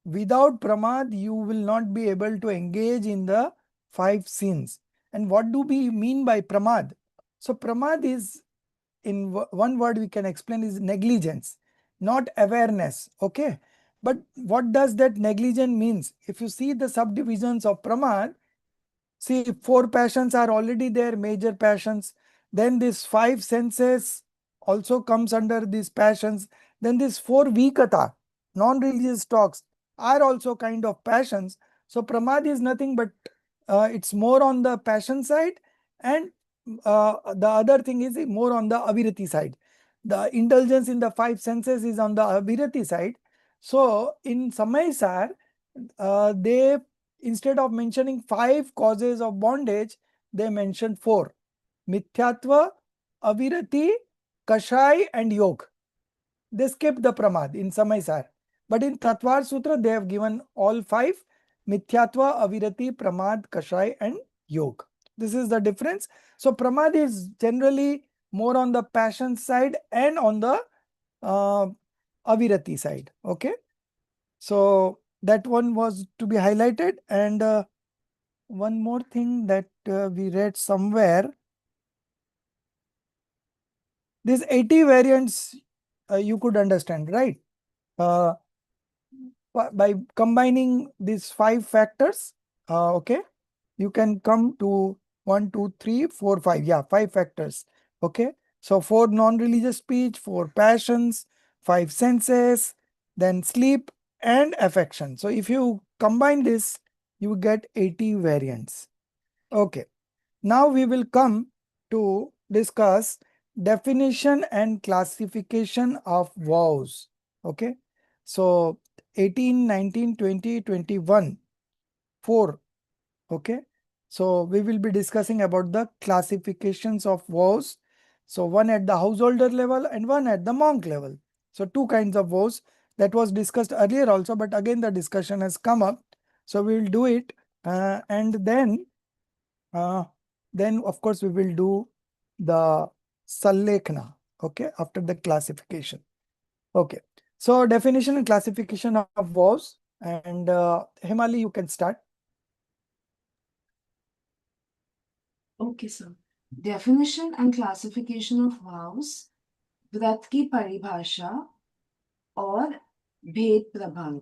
Without pramad, you will not be able to engage in the 5 sins. And what do we mean by pramad? So pramad is, in one word we can explain, is negligence, not awareness. Okay. But what does that negligence means? If you see the subdivisions of pramad, see, 4 passions are already there, major passions. Then these 5 senses also comes under these passions. Then these 4 vikata, non-religious talks, are also kind of passions. So pramad is nothing but it's more on the passion side, and the other thing is more on the avirati side. The indulgence in the 5 senses is on the avirati side. So in Samaisar, they, instead of mentioning 5 causes of bondage, they mentioned 4: Mithyatva, Avirati, Kashai, and Yog. They skipped the Pramad in Samaisar. But in Tatvar Sutra, they have given all 5: Mithyatva, Avirati, Pramad, Kashai, and Yog. This is the difference. So Pramad is generally more on the passion side and on the Avirati side. Okay. So that one was to be highlighted. And one more thing that we read somewhere, these 80 variants you could understand, right? By combining these 5 factors, okay, you can come to 1, 2, 3, 4, 5. Yeah, 5 factors. Okay. So 4 non-religious speech, 4 passions, 5 senses, then sleep and affection. So if you combine this, you get 80 variants. Okay. Now we will come to discuss definition and classification of vows. Okay. So 18, 19, 20, 21, 4. Okay. So we will be discussing about the classifications of vows. So one at the householder level and one at the monk level. So 2 kinds of vows that was discussed earlier also, but again the discussion has come up. So we will do it and then of course we will do the Sallekna, okay, after the classification. Okay, so definition and classification of vows, and Himali, you can start. Okay, sir. Definition and classification of vows, व्रत की परिभाषा और भेद प्रभाव.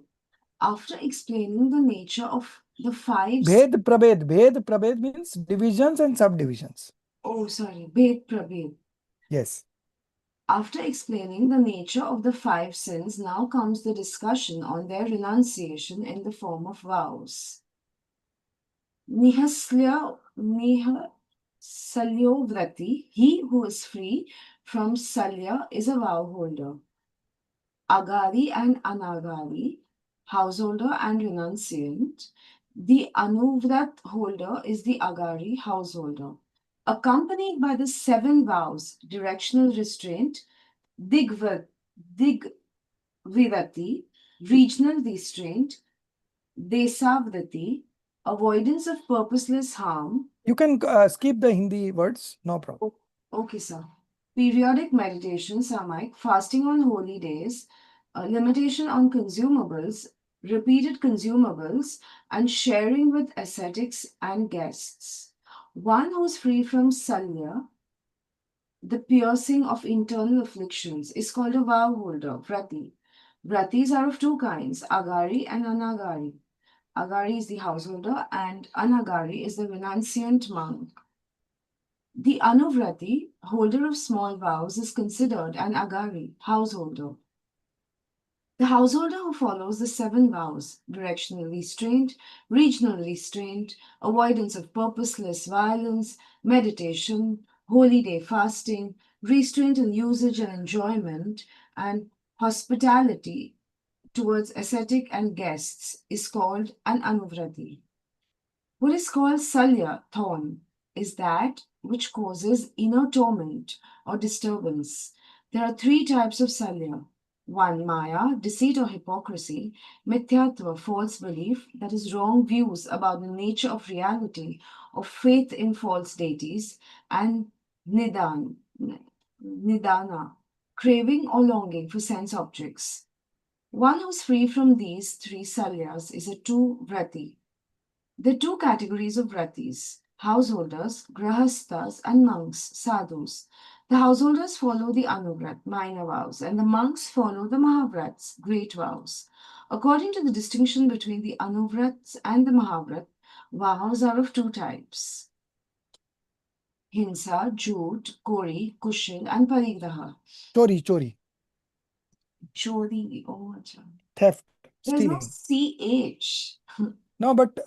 After explaining the nature of the 5 Bhed Prabhed means divisions and subdivisions. Oh, sorry, भेद प्रभेद. Yes. After explaining the nature of the 5 sins, now comes the discussion on their renunciation in the form of vows. Nihasya Salyovrati, he who is free from Salya is a vow holder. Agari and Anagari, householder and renunciant. The Anuvrat holder is the Agari householder. Accompanied by the 7 vows, directional restraint, Digvirati, regional restraint, Desavrati, avoidance of purposeless harm. You can skip the Hindi words, no problem. Okay, sir. Periodic meditation, Samik, fasting on holy days, limitation on consumables, repeated consumables, and sharing with ascetics and guests. One who is free from salya, the piercing of internal afflictions, is called a vow holder, vrati. Vratis are of 2 kinds, agari and anagari. Agari is the householder and anagari is the renunciant monk. The Anuvrati, holder of small vows, is considered an Agari, householder. The householder who follows the 7 vows, directional restraint, regional restraint, avoidance of purposeless violence, meditation, holy day fasting, restraint in usage and enjoyment, and hospitality towards ascetic and guests is called an anuvrati. What is called salya, thorn, is that which causes inner torment or disturbance. There are three types of salya. One, maya, deceit or hypocrisy; mithyatva, false belief, that is, wrong views about the nature of reality or faith in false deities; and nidana, craving or longing for sense objects. One who's free from these three salyas is a true vrati. The two categories of vratis: householders, grahasthas, and monks, sadhus. The householders follow the anuvrat, minor vows, and the monks follow the mahavrats, great vows. According to the distinction between the anuvrats and the mahavrat, vows are of two types: hinsa, jhoot, kori, kushal, and parigraha. Chori, Chori, oh, acha. theft, There's no stealing. CH. No, but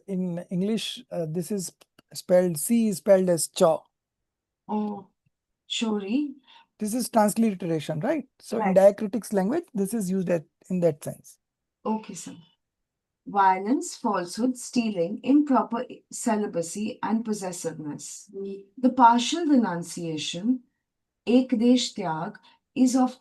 in English, this is spelled, C is spelled as chaw. Oh, chori. This is transliteration, right? So in Right. diacritics language, this is used in that sense. Okay, sir. Violence, falsehood, stealing, improper celibacy, and possessiveness. The partial renunciation, ekdesh tyag, is of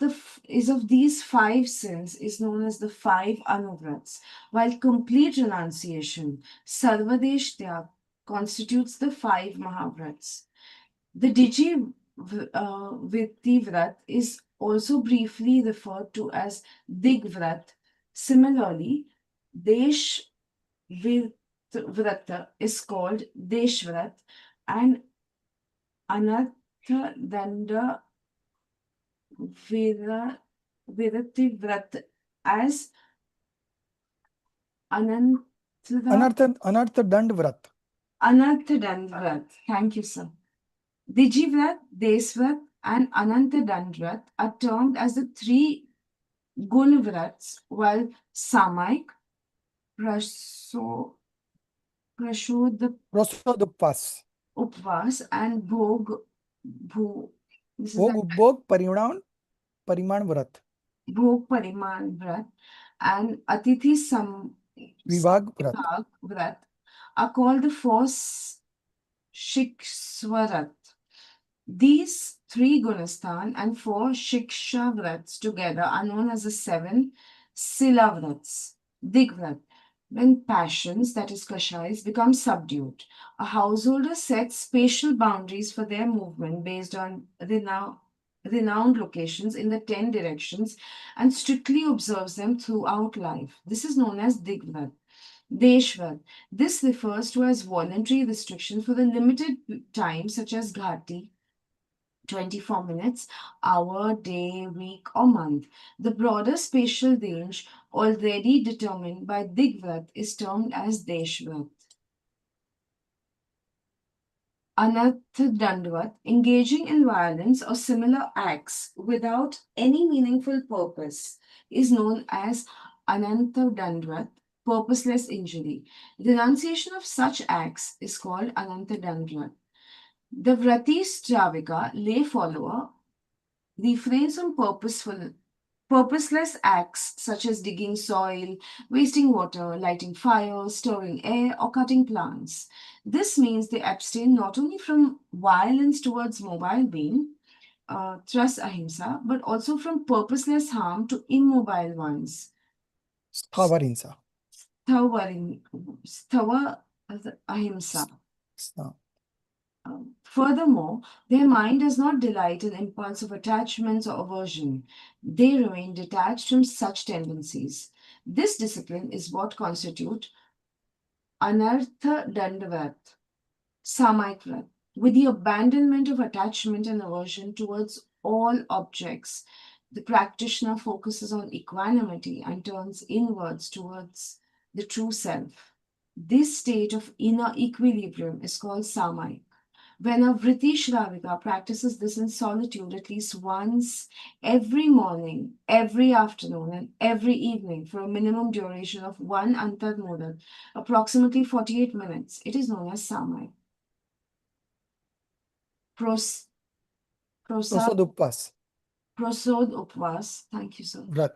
these five sins is known as the five anuvrats, while complete renunciation, sarvadesh tyag, constitutes the five mahavrats. The Digi Vitti is also briefly referred to as Digvrat. Similarly, Desh Vrata is called Deshvrat, and Anartha Danda Vrat as Anartha Dand Vrat. Anartha Dandvrat. Thank you, sir. Dijivrat, Desvrat, and Ananta Dandrat are termed as the three Gunvrats, while Samaik, Prosodupvas. Upvas, and Bhog, this is Bhog Pariman Vrat. Bhog Pariman Vrat, and Atithi Vivag Vrat. Vrat are called the four Shikswarat. These three Gunastan and four Shiksha Vrats together are known as the seven Sila Vrats, Digvrat. When passions, that is Kashais, become subdued, a householder sets spatial boundaries for their movement based on renowned locations in the 10 directions and strictly observes them throughout life. This is known as Digvrat. Deshvat. This refers to as voluntary restriction for the limited time, such as Ghati, 24 minutes, hour, day, week, or month. The broader spatial range, already determined by Digvrat, is termed as Deshvat. Anarth Dandvat, engaging in violence or similar acts without any meaningful purpose, is known as Ananta Dandvat, purposeless injury. Denunciation of such acts is called Ananta Dandvat. The Vrati Stravika, lay follower, refrains from purposeless acts such as digging soil, wasting water, lighting fires, storing air, or cutting plants. This means they abstain not only from violence towards mobile being, thus ahimsa, but also from purposeless harm to immobile ones. Sthavarinsa. Sthava ahimsa. Furthermore, their mind does not delight in impulsive attachments or aversion. They remain detached from such tendencies. This discipline is what constitutes Anartha Dandavat, Samaik Vrat. With the abandonment of attachment and aversion towards all objects, the practitioner focuses on equanimity and turns inwards towards the true self. This state of inner equilibrium is called Samaik. When a Vritti Shravika practices this in solitude at least once every morning, every afternoon, and every evening for a minimum duration of one Antarmudat, approximately 48 minutes, it is known as Samay. Prosodupvas. Prasad Upvas, thank you, sir. Vrat.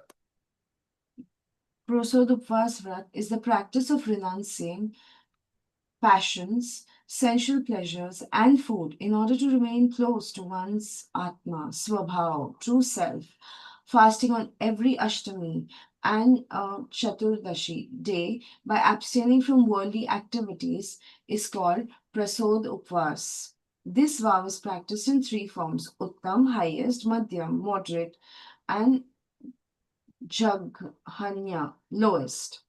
Prasad Upvas Vrat is the practice of renouncing passions, sensual pleasures, and food in order to remain close to one's Atma, Swabhav, true self. Fasting on every Ashtami and Chaturdashi day by abstaining from worldly activities is called Prasad Upvas. This vow is practiced in three forms: Uttam, highest; Madhyam, moderate; and Jaghanya, lowest.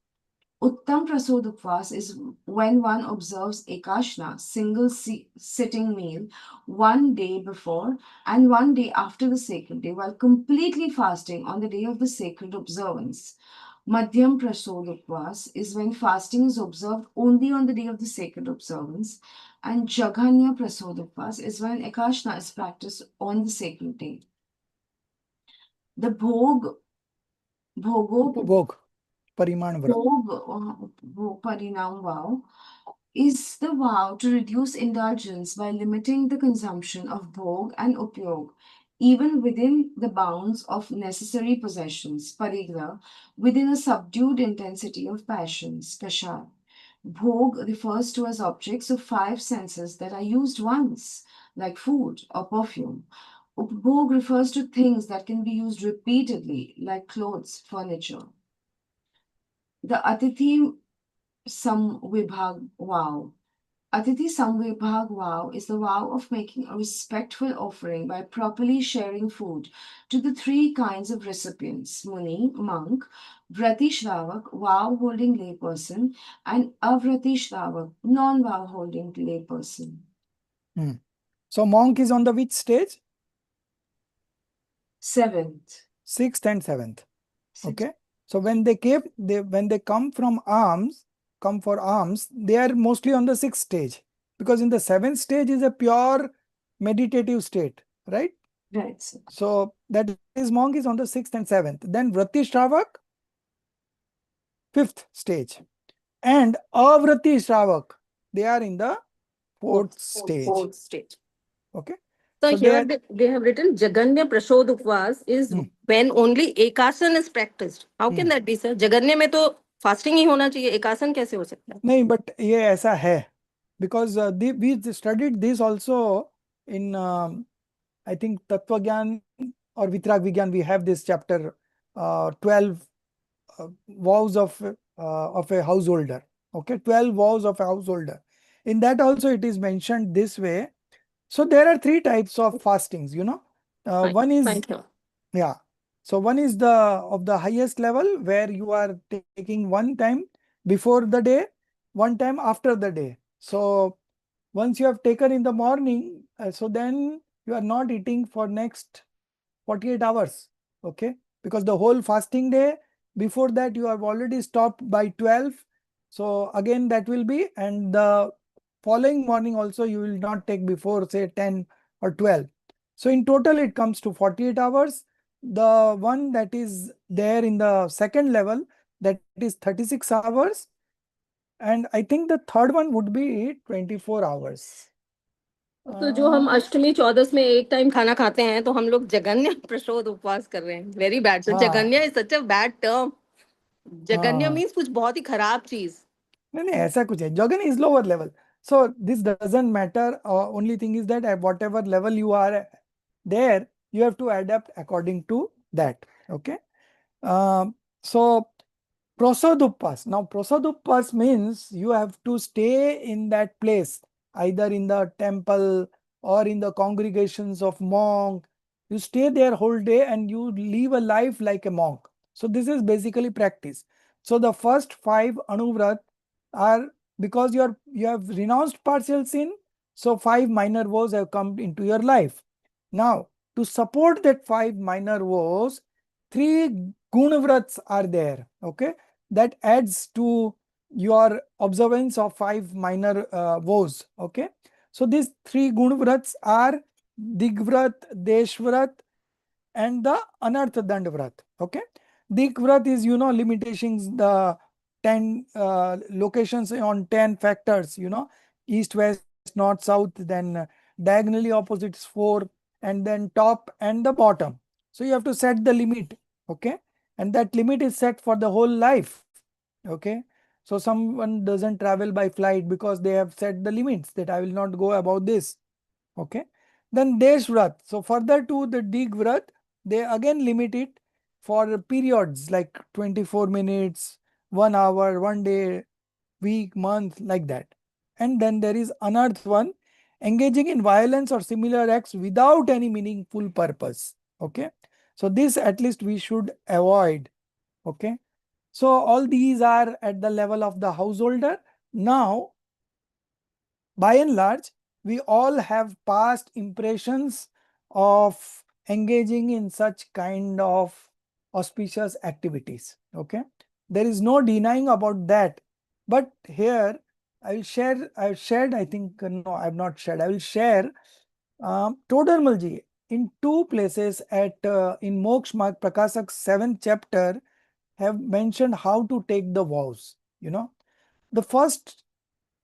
Uttam Prasad Upvas is when one observes Ekashna, single sitting meal, one day before and one day after the sacred day, while completely fasting on the day of the sacred observance. Madhyam Prasad Upvas is when fasting is observed only on the day of the sacred observance, and Jaghanya Prasad Upvas is when Ekashna is practiced on the sacred day. The Bhog Bhog. Pariman Vrat. Parinam vow is the vow to reduce indulgence by limiting the consumption of bhog and upyog, even within the bounds of necessary possessions, parigra, within a subdued intensity of passions, kashar. Bhog refers to as objects of five senses that are used once, like food or perfume. Upbhog refers to things that can be used repeatedly, like clothes, furniture. The Atithi Samvibhag vow. Atithi Samvibhag vow is the vow of making a respectful offering by properly sharing food to the three kinds of recipients: Muni, monk; Vrati Shravak, vow holding layperson; and Avrati Shravak, non vow holding layperson. So monk is on the which stage? 7th. 6th and 7th. Okay. So when they come from alms, come for alms, they are mostly on the 6th stage, because in the 7th stage is a pure meditative state, right? Right, sir. So that is monk is on the 6th and 7th. Then Vrati Shravak, 5th stage. And Avrati Shravak, they are in the 4th stage. Fourth stage. Okay. So, So here they have written Jaganya Prasad Upvas is when only Ekasan is practiced. How can that be, sir? Jaganya में तो fasting ही होना चाहिए, Ekasan कैसे हो सकता है? नहीं, but ये ऐसा है, because we studied this also in I think Tattva Gyan or Vitrag Vigyan. We have this chapter 12 vows of a householder. Okay, 12 vows of a householder. In that also it is mentioned this way. So there are three types of fastings, you know. One is, yeah. So one is of the highest level, where you are taking one time before the day, one time after the day. So once you have taken in the morning, so then you are not eating for next 48 hours. Okay. Because the whole fasting day, before that you have already stopped by 12. So again that will be, and the following morning also you will not take before say 10 or 12. So in total it comes to 48 hours. The one that is there in the second level, that is 36 hours. And I think the third one would be 24 hours. तो जो हम अष्टमी चौदस में एक time खाना खाते हैं, तो हम लोग जगन्य प्रसोद उपवास कर रहे हैं. Very bad. सो जगन्य is such a bad term. जगन्य मींस कुछ बहुत ही खराब चीज. नहीं नहीं, ऐसा कुछ है. Jagan is lower level. So this doesn't matter. Only thing is that at whatever level you are there, you have to adapt according to that. Okay. So Prasaduppas. Now Prasaduppas means you have to stay in that place, either in the temple or in the congregations of monk. You stay there whole day and you live a life like a monk. So this is basically practice. So the first 5 Anuvrat are, because you have renounced partial sin, so 5 minor vows have come into your life. Now to support that 5 minor vows, 3 Gunavrats are there. Okay, that adds to your observance of 5 minor vows. Okay, so these 3 Gunavrats are Digvrat, Deshvrat, and the Anartha Dandvrat. Okay, Digvrat is, you know, limitations, the 10 locations on 10 factors, you know, east, west, north, south, then diagonally opposites 4, and then top and the bottom. So you have to set the limit, okay? And that limit is set for the whole life, okay? So someone doesn't travel by flight because they have set the limits that I will not go above this, okay? Then Desh Vrat. So further to the Dig Vrat, they again limit it for periods like 24 minutes, 1 hour, 1 day, week, month, like that. And then there is Anarth one, engaging in violence or similar acts without any meaningful purpose, okay? So this at least we should avoid, okay? So all these are at the level of the householder. Now, by and large, we all have past impressions of engaging in such kind of auspicious activities, okay? There is no denying about that. But here I've shared, I think, no, I've not shared. I will share Todarmalji in two places at in Moksha Marg Prakasak's 7th chapter have mentioned how to take the vows, you know. The first,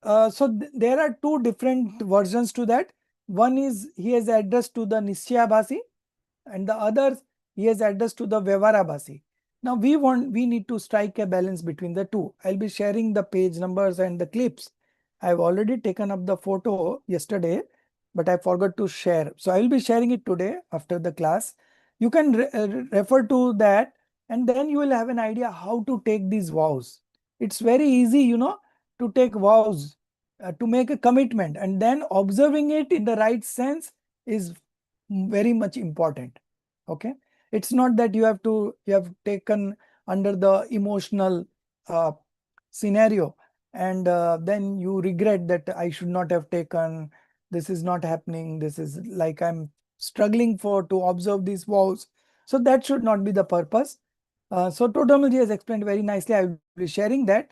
there are two different versions to that. One is he has addressed to the Nisyabhasi, and the other he has addressed to the Vyavarabhasi. Now we need to strike a balance between the two. I'll be sharing the page numbers and the clips. I've already taken up the photo yesterday, but I forgot to share. So I will be sharing it today after the class. You can refer to that, and then you will have an idea how to take these vows. It's very easy, you know, to take vows, to make a commitment, and then observing it in the right sense is very much important, okay? It's not that you have taken under the emotional scenario, and then you regret that I should not have taken, this is not happening, this is like I'm struggling for to observe these vows. So that should not be the purpose. So Todamalji has explained very nicely. I will be sharing that.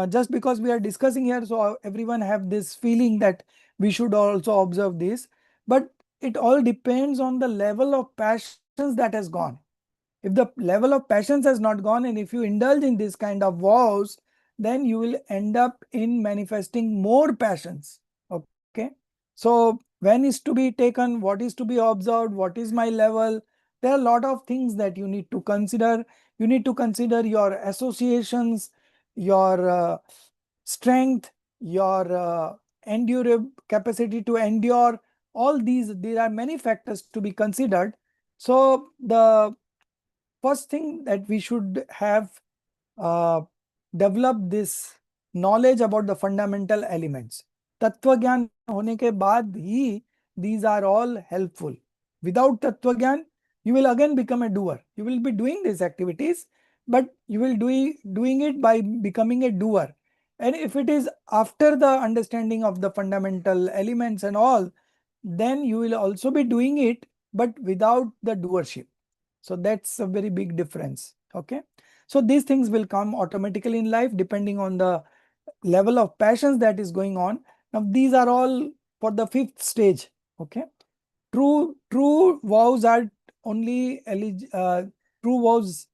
Just because we are discussing here, so everyone have this feeling that we should also observe this. But it all depends on the level of passions that has gone. If the level of passions has not gone, and if you indulge in this kind of vows, then you will end up in manifesting more passions, okay? So when is to be taken, what is to be observed, what is my level? There are a lot of things that you need to consider. You need to consider your associations, your strength, your capacity to endure. All these, there are many factors to be considered. So the first thing that we should have uh, developed this knowledge about the fundamental elements. Tattva Gyan hone ke baad hi these are all helpful. Without Tattva Gyan, you will again become a doer. You will be doing these activities, but you will doing it by becoming a doer. And if it is after the understanding of the fundamental elements and all, then you will also be doing it, but without the doership. So that's a very big difference, okay? So these things will come automatically in life depending on the level of passions that is going on. Now these are all for the 5th stage, okay? True vows are only true vows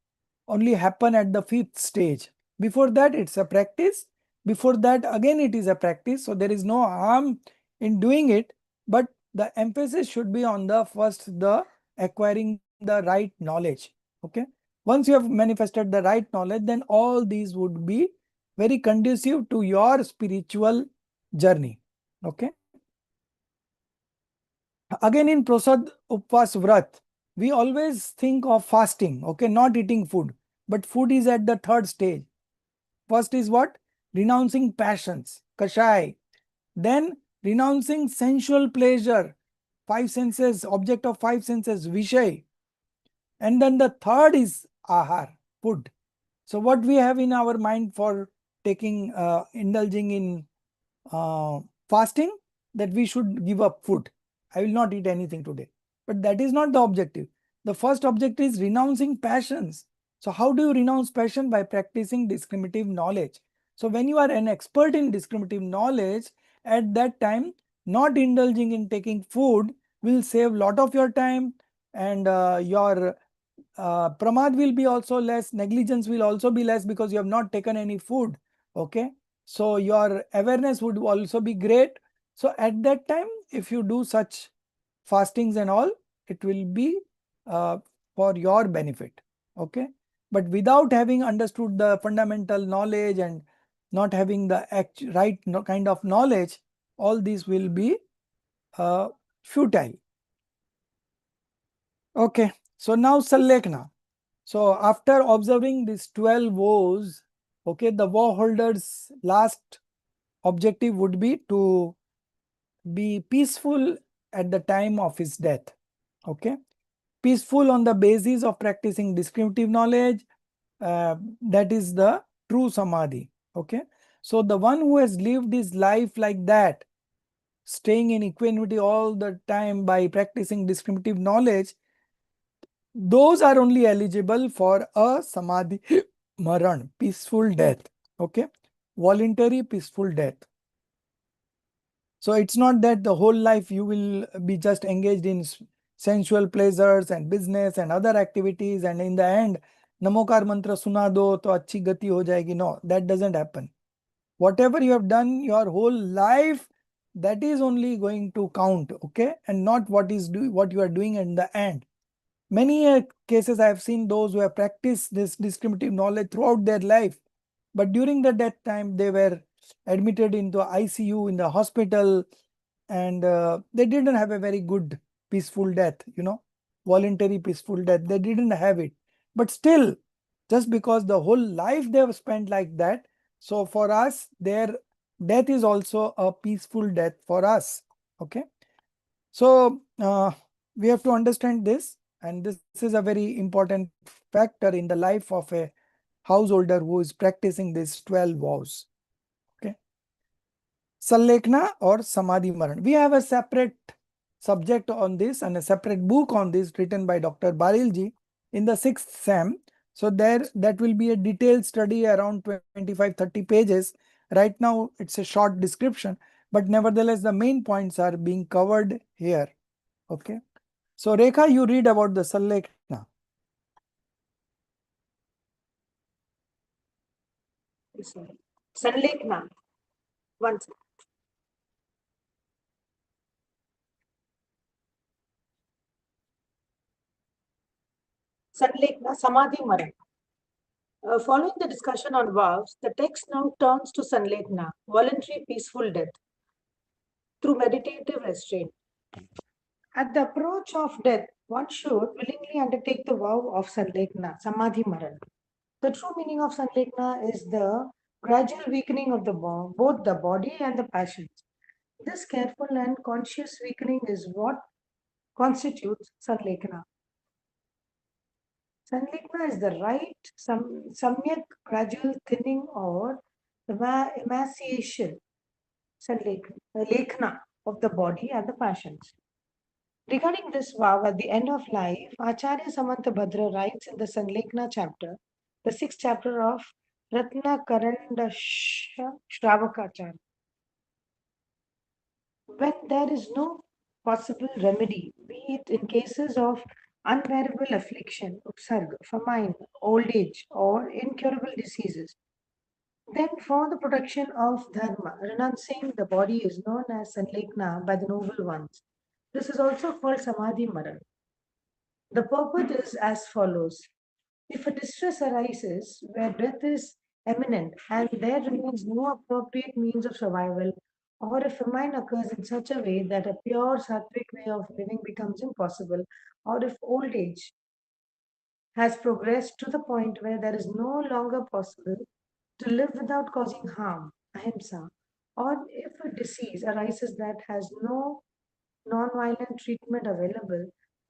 only happen at the 5th stage. Before that, it's a practice. Before that, again, it is a practice. So there is no harm in doing it, but the emphasis should be on the first, the acquiring the right knowledge, okay? Once you have manifested the right knowledge, then all these would be very conducive to your spiritual journey, okay? Again, in Prasad Upvas Vrat, we always think of fasting, okay, not eating food, but food is at the 3rd stage. First is what? Renouncing passions, kashai. Then renouncing sensual pleasure, 5 senses, object of 5 senses, vishay. And then the third is ahar, food. So what we have in our mind for taking, indulging in fasting, that we should give up food. I will not eat anything today. But that is not the objective. The first objective is renouncing passions. So how do you renounce passion? By practicing discriminative knowledge. So when you are an expert in discriminative knowledge, at that time, not indulging in taking food will save a lot of your time, and your pramad will be also less, negligence will also be less because you have not taken any food, okay? So your awareness would also be great. So at that time, if you do such fastings and all, it will be for your benefit. Okay. But without having understood the fundamental knowledge and not having the right kind of knowledge, all these will be futile. Okay. So now Sallekna. So after observing these 12 vows, okay, the vow holder's last objective would be to be peaceful at the time of his death. Okay. Peaceful on the basis of practicing discriminative knowledge, that is the true samadhi. Okay. So the one who has lived his life like that, staying in equanimity all the time by practicing discriminative knowledge, those are only eligible for a samadhi maran, peaceful death. Okay. Voluntary peaceful death. So it's not that the whole life you will be just engaged in sensual pleasures and business and other activities, and in the end namokar mantra suna do to achhi gati ho jayegi. No, that doesn't happen. Whatever you have done your whole life, that is only going to count. Okay. And not what you are doing in the end. Many cases I have seen those who have practiced this discriminative knowledge throughout their life, but during the death time they were admitted into ICU in the hospital, and they didn't have a very good peaceful death, voluntary peaceful death. They didn't have it. But still, just because the whole life they have spent like that, so for us, their death is also a peaceful death for us. Okay. So we have to understand this, and this is a very important factor in the life of a householder who is practicing these 12 vows. Okay. Sallekna or Samadhi Maran. We have a separate subject on this and a separate book on this written by Dr. Barilji in the 6th Sem. So that will be a detailed study around 25-30 pages. Right now it's a short description, but nevertheless the main points are being covered here. Okay. So Rekha, you read about the Sallekna. Sallekna. One second. Sallekna Samadhi Maran. Following the discussion on vows, the text now turns to Sanlekna, voluntary peaceful death, through meditative restraint. At the approach of death, one should willingly undertake the vow of Sanlekna, Samadhi Maran. The true meaning of Sanlekna is the gradual weakening of both the body and the passions. This careful and conscious weakening is what constitutes Sanlekna. Sanlekna is the right samyak gradual thinning or emaciation, Lekhna of the body and the passions. Regarding this vow at the end of life, Acharya Samantabhadra writes in the Sanlekna chapter, the 6th chapter of Ratna Karandasha Shravakacharya. When there is no possible remedy, be it in cases of unbearable affliction, upsarga, famine, old age, or incurable diseases, then for the protection of dharma, renouncing the body is known as sanlekna by the noble ones. This is also called samadhi maran. The purport is as follows. If a distress arises where death is imminent and there remains no appropriate means of survival, or if famine occurs in such a way that a pure sattvic way of living becomes impossible, or if old age has progressed to the point where there is no longer possible to live without causing harm, ahimsa, or if a disease arises that has no non-violent treatment available,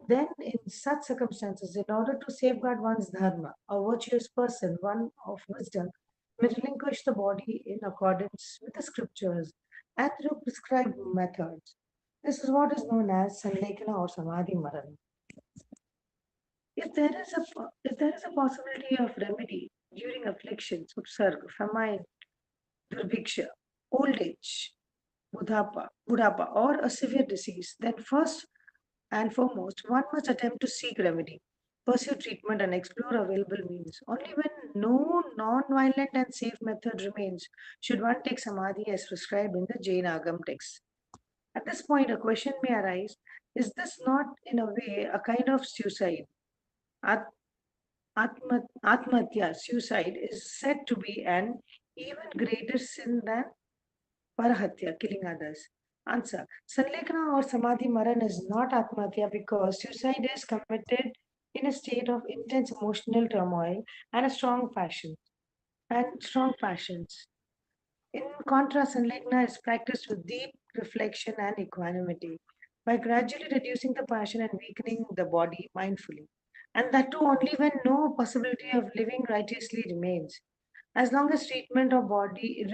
then in such circumstances, in order to safeguard one's dharma, a virtuous person, one of wisdom, may relinquish the body in accordance with the scriptures and through prescribed methods. This is what is known as sanlekana or samadhi maran. If there is a possibility of remedy during afflictions, upsarga, famine, durviksha, old age, budhapa, or a severe disease, then first and foremost, one must attempt to seek remedy, pursue treatment, and explore available means. Only when no non-violent and safe method remains should one take samadhi as prescribed in the Jain Agam text. At this point, a question may arise: is this not, in a way, a kind of suicide? At- Atmatya, suicide, is said to be an even greater sin than Parahatya, killing others. Answer. Sanlekhana or Samadhi Maran is not Atmatya because suicide is committed in a state of intense emotional turmoil and a strong passions. In contrast, Sanlekhana is practiced with deep reflection and equanimity by gradually reducing the passion and weakening the body mindfully. And that too only when no possibility of living righteously remains. As long as treatment or remedy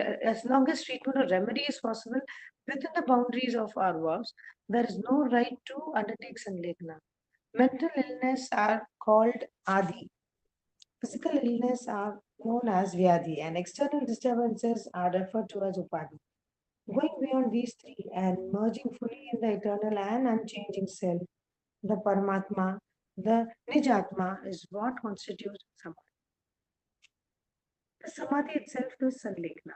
is possible within the boundaries of our vows, there is no right to undertake Sanlekhana. Mental illness are called Adi. Physical illness are known as Vyadhi, and external disturbances are referred to as Upadhi. Going beyond these three and merging fully in the eternal and unchanging self, the Paramatma, the Nijatma, is what constitutes Samadhi. The Samadhi itself is Sanlekhana.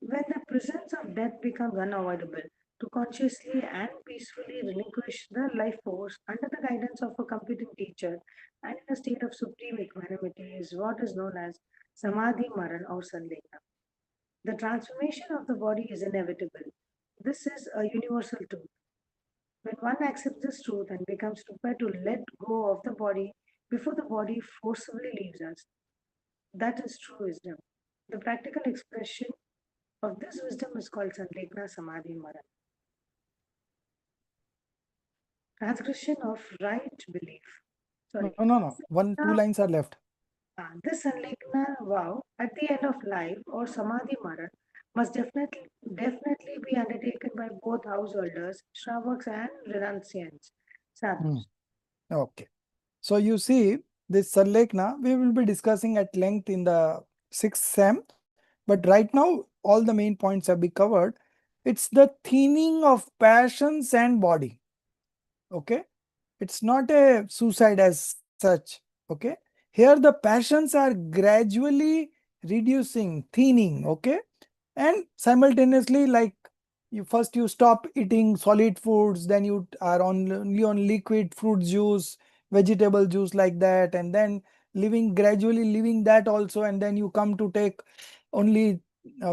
When the presence of death becomes unavoidable, to consciously and peacefully relinquish the life force under the guidance of a competent teacher and in a state of supreme equanimity is what is known as Samadhi Maran or Sanlekhana. The transformation of the body is inevitable. This is a universal truth. When one accepts this truth and becomes prepared to let go of the body before the body forcibly leaves us, that is true wisdom. The practical expression of this wisdom is called Sanlekhana Samadhi Maran. Transgression of right belief. Sorry. No. Two lines are left. This Sanlekhana vow at the end of life or Samadhi Maran must definitely be undertaken by both householders, Shravaks and renunciants, sadhus. Okay. So you see, this Sarlekna we will be discussing at length in the 6th Sem, but right now all the main points have been covered. It's the thinning of passions and body. Okay. It's not a suicide as such. Okay. Here the passions are gradually reducing, thinning. Okay. And simultaneously, like you stop eating solid foods, then you are only on liquid fruit juice, vegetable juice, like that, and then gradually leaving that also, and then you come to take only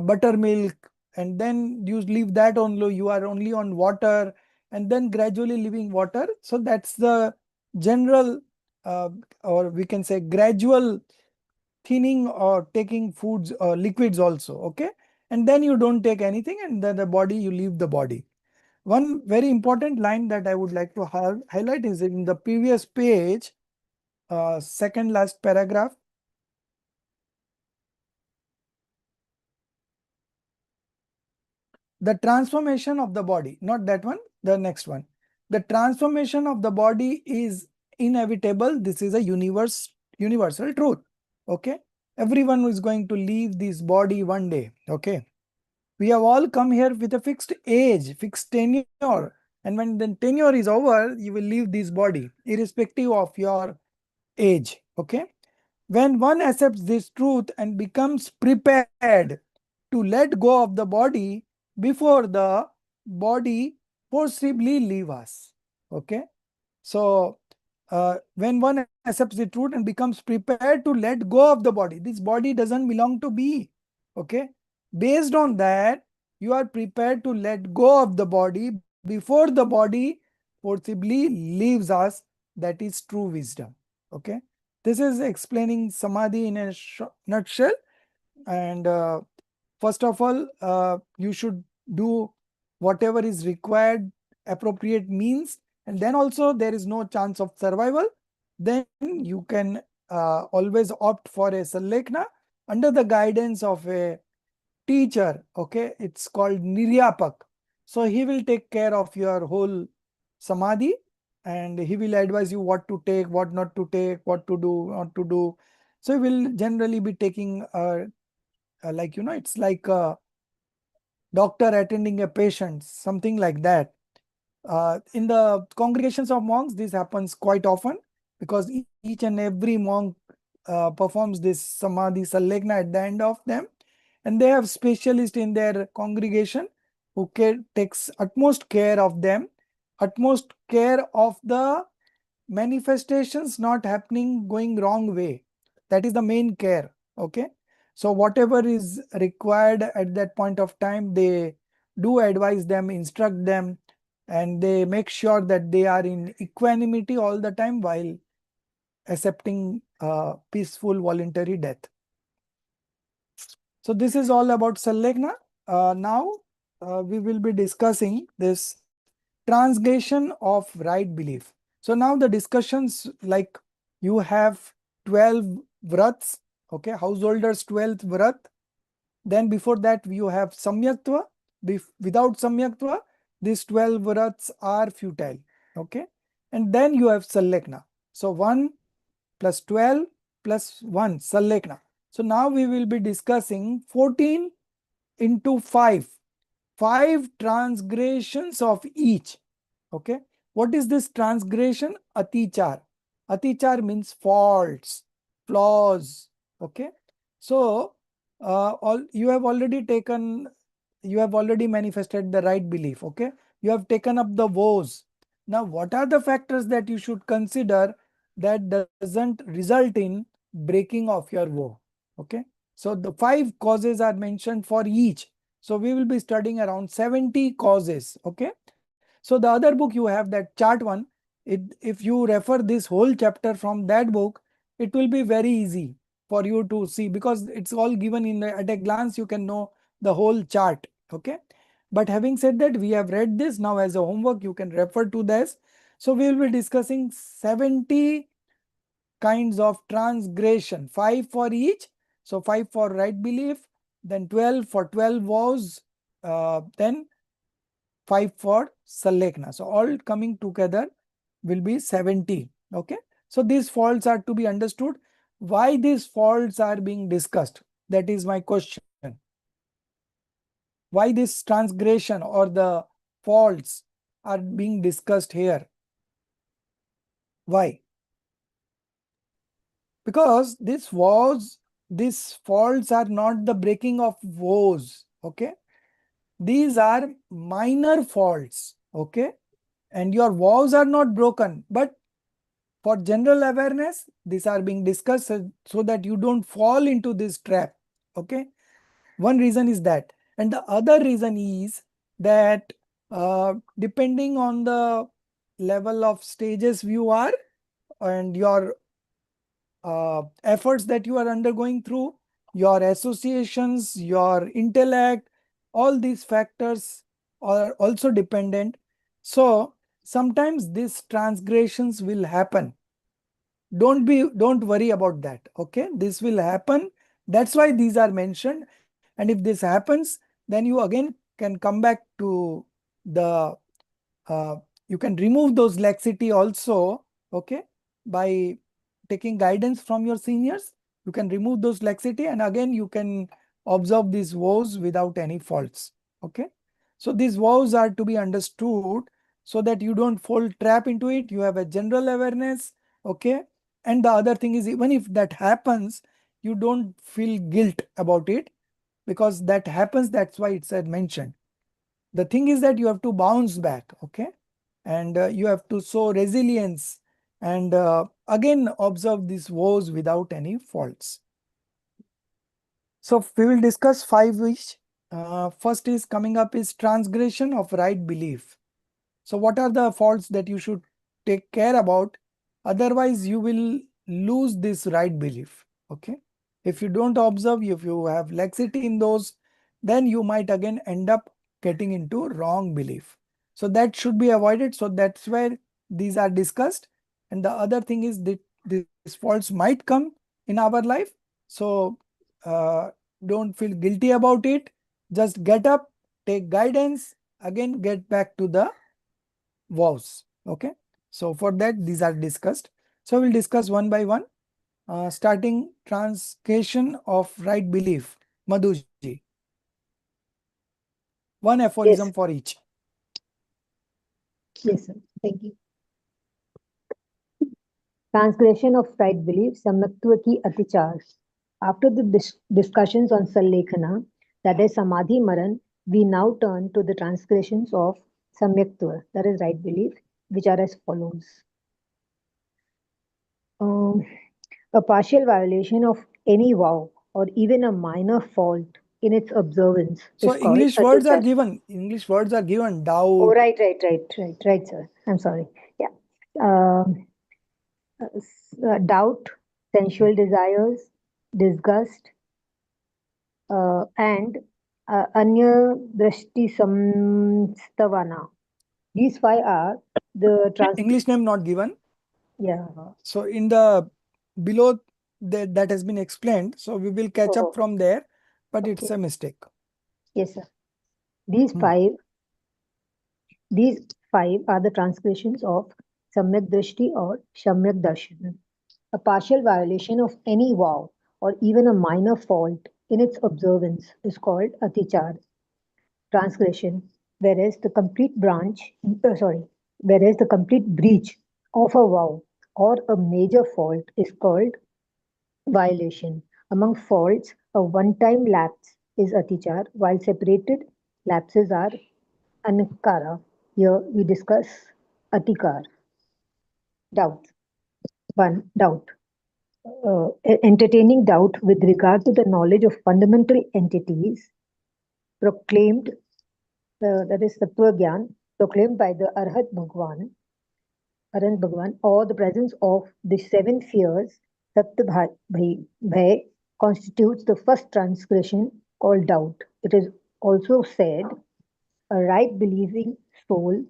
buttermilk, and then you leave that only, you are only on water, and then gradually leaving water. So that's the general uh, or we can say gradual thinning or taking foods or liquids also. Okay. And then you don't take anything, and then the body, you leave the body. One very important line that I would like to highlight is in the previous page, second last paragraph. The transformation of the body, not that one, the next one. The transformation of the body is inevitable. This is a universal truth. Okay. Everyone is going to leave this body one day. Okay. We have all come here with a fixed age, fixed tenure. And when the tenure is over, you will leave this body, irrespective of your age. Okay. When one accepts this truth and becomes prepared to let go of the body before the body forcibly leave us. Okay. So when one accepts the truth and becomes prepared to let go of the body, this body doesn't belong to me. Okay. Based on that, you are prepared to let go of the body before the body forcibly leaves us. That is true wisdom. Okay. This is explaining Samadhi in a nutshell. And first of all, you should do whatever is required, appropriate means, and then also there is no chance of survival. Then you can always opt for a Sanlekhana under the guidance of a teacher. Okay, it's called Niryapak. So he will take care of your whole Samadhi, and he will advise you what to take, what not to take, what to do, not to do. So he will generally be taking like, it's like a doctor attending a patient, something like that. In the congregations of monks, this happens quite often because each and every monk performs this Samadhi Sallekhna at the end of them. And they have specialists in their congregation who takes utmost care of them, utmost care of the manifestations not happening going wrong way. That is the main care. Okay. So whatever is required at that point of time, they do advise them, instruct them, and they make sure that they are in equanimity all the time while accepting peaceful voluntary death. So this is all about Sallekhna. Now we will be discussing this transgression of right belief. So now the discussions, like you have 12 vrats, okay, householders 12th vrat. Then before that you have samyaktva. Without samyaktva, these 12 vrats are futile. Okay. And then you have Sallekhna. So 1 plus 12 plus 1 Sallekhna. So now we will be discussing 14 into 5. 5 transgressions of each. Okay. What is this transgression? Atichar. Atichar means faults, flaws. Okay. So you have already manifested the right belief. Okay. You have taken up the vows. Now, what are the factors that you should consider that doesn't result in breaking of your vow? Okay. So the 5 causes are mentioned for each. So we will be studying around 70 causes. Okay. So the other book you have, that chart one, if you refer this whole chapter from that book, it will be very easy for you to see, because it's all given at a glance. You can know the whole chart. Okay. But having said that, we have read this now as a homework. You can refer to this. So we will be discussing 70 kinds of transgression, 5 for each. So 5 for right belief, then 12 for 12 vows, then 5 for Sallekhna. So all coming together will be 70. Okay. So these faults are to be understood. Why these faults are being discussed? That is my question. Why this transgression or the faults are being discussed here? Why? Because these faults are not the breaking of vows. Okay. These are minor faults. Okay. And your vows are not broken, but for general awareness, these are being discussed so that you don't fall into this trap. Okay. One reason is that. And the other reason is that depending on the level of stages you are and your efforts that you are undergoing through, your associations, your intellect, all these factors are also dependent. So sometimes these transgressions will happen. Don't worry about that. Okay, this will happen. That's why these are mentioned. And if this happens, then you again can come back to the you can remove those laxity also. Okay, by taking guidance from your seniors, you can remove those laxity, and again you can observe these vows without any faults. Okay, so these vows are to be understood so that you don't fall trap into it. You have a general awareness. Okay. And the other thing is, even if that happens, you don't feel guilt about it, because that happens. That's why it's mentioned. The thing is that you have to bounce back. Okay. And you have to show resilience and again observe these woes without any faults. So we will discuss 5 each. First is coming up is transgression of right belief. So what are the faults that you should take care about? Otherwise, you will lose this right belief. Okay. If you don't observe, if you have laxity in those, then you might again end up getting into wrong belief. So that should be avoided. So that's where these are discussed. And the other thing is that these faults might come in our life. So don't feel guilty about it. Just get up, take guidance, again get back to the vows. Okay. So for that, these are discussed. So we'll discuss one by one, starting transgression of right belief. Madhuji, one aphorism Yes, for each. yes, sir. Thank you. Translation of right belief, Samatva ki Atichar. After the discussions on Sallekhana, that is Samadhi Maran, we now turn to the transgressions of Samyaktva, that is right belief, which are as follows. Um, a partial violation of any vow or even a minor fault in its observance So is called English words are atichar. given. English words are given. Oh, Doubt. right, sir. I'm sorry. Yeah. Um, Doubt, sensual desires, disgust, and anya drashti samstavana. These five are the English name not given. yeah. So in the below that has been explained. So we will catch up Oh, from there, but it's okay. a mistake. Yes, sir. These Hmm. five These five are the transgressions of Samyak Drishti or Shamyak Darshan. A partial violation of any vow or even a minor fault in its observance is called Atichar, transgression, whereas the whereas the complete breach of a vow or a major fault is called violation. Among faults, a one-time lapse is Atichar, while separated lapses are Anikara. Here we discuss Atikar. Doubt. One, doubt. Entertaining doubt with regard to the knowledge of fundamental entities proclaimed, that is Tattva proclaimed by the Arhat Bhagwan, or the presence of the seven fears, Bhay, constitutes the first transgression called doubt. It is also said a right believing soul,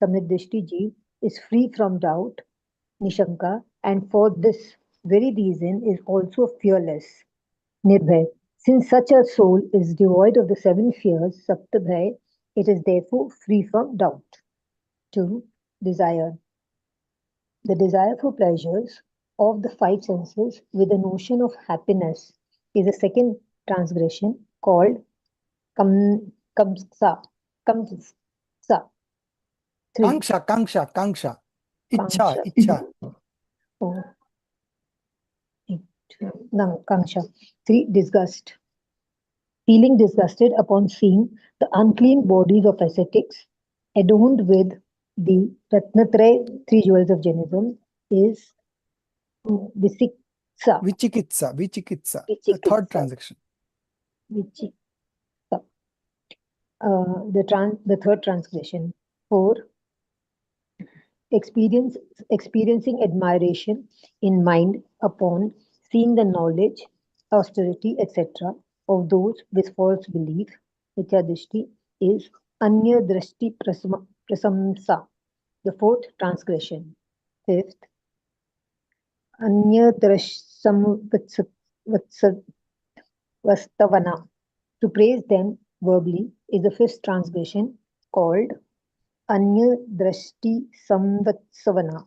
Samriddhishti Jeev, is free from doubt, Nishanka, and for this very reason is also fearless, Nirbhay. Since such a soul is devoid of the seven fears, Saptabhay, it is therefore free from doubt. 2. Desire. The desire for pleasures of the five senses with the notion of happiness is a second transgression called kamsa. Kamsa. 3. Kanksha. Kamsha. Ichha. Oh, Kamsha. 3. Disgust. Feeling disgusted upon seeing the unclean bodies of ascetics adorned with the Ratnatraya, three jewels of Jainism, is Visiksa. Vichikitsa. The third Vichikitsa. transaction. Vichikitsa. The third transgression. 4. Experience, experiencing admiration in mind upon seeing the knowledge, austerity, etc. of those with false belief, Mityadrishti, is Anya Drishti Prasamsa, the fourth transgression. Fifth, Anya Vastavana, to praise them verbally, is the fifth transgression called Anya Drishti Samvatsavana.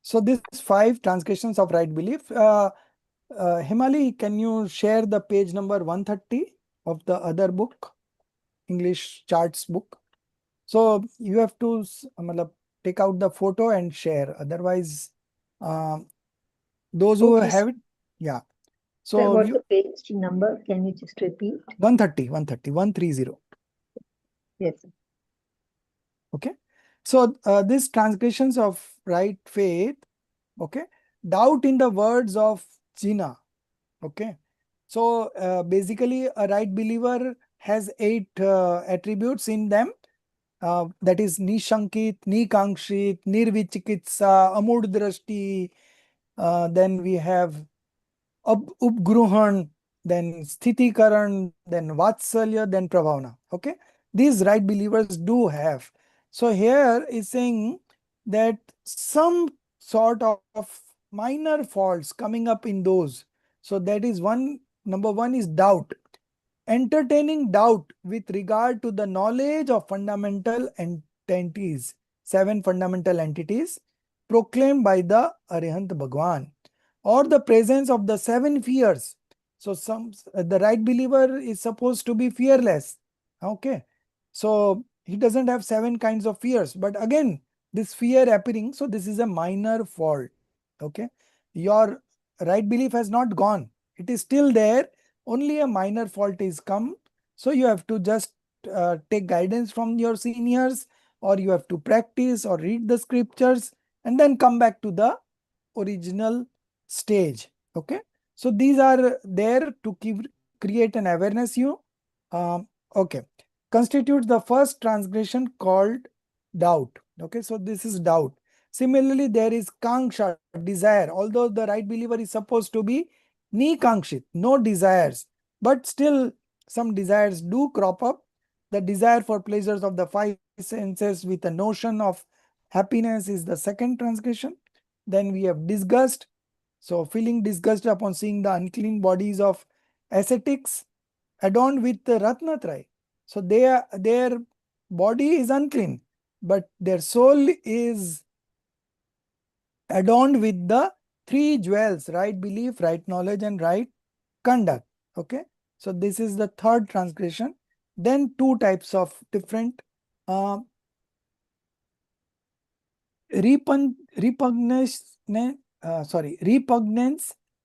So these five transgressions of right belief. Himali, can you share the page number 130 of the other book, English charts book? So you have to take out the photo and share. Otherwise, those who Okay, have it, yeah. sir, So what's you the page number? Can you just repeat? 130. Yes. Okay. So these transgressions of right faith, okay, doubt in the words of Jina. Okay. So basically a right believer has 8 attributes in them. That is Nishankit, Nikankshit, Nirvichikitsa, Amurdrashti. Then we have Upgruhan, then Sthitikaran, then Vatsalya, then Prabhavana. Okay. These right believers do have. So here is saying that some sort of minor faults coming up in those. So that is one, number one is doubt. Entertaining doubt with regard to the knowledge of fundamental entities, 7 fundamental entities proclaimed by the Arihant Bhagwan, or the presence of the 7 fears. So the right believer is supposed to be fearless. Okay. So he doesn't have 7 kinds of fears. But again, this fear appearing, so this is a minor fault. Okay. Your right belief has not gone. It is still there. Only a minor fault is come. So you have to just take guidance from your seniors, or you have to practice or read the scriptures, and then come back to the original stage. Okay, so these are there to create an awareness. Okay, constitutes the first transgression called doubt. Okay, so this is doubt. Similarly, there is kanksha, desire. Although the right believer is supposed to be nikankshit, no desires, but still some desires do crop up. The desire for pleasures of the five senses with a notion of happiness is the second transgression. Then we have disgust. So feeling disgust upon seeing the unclean bodies of ascetics adorned with the Ratnatraya. So their body is unclean, but their soul is adorned with the three jewels: right belief, right knowledge, and right conduct. Okay, so this is the third transgression. Then two types of different uh, repugnance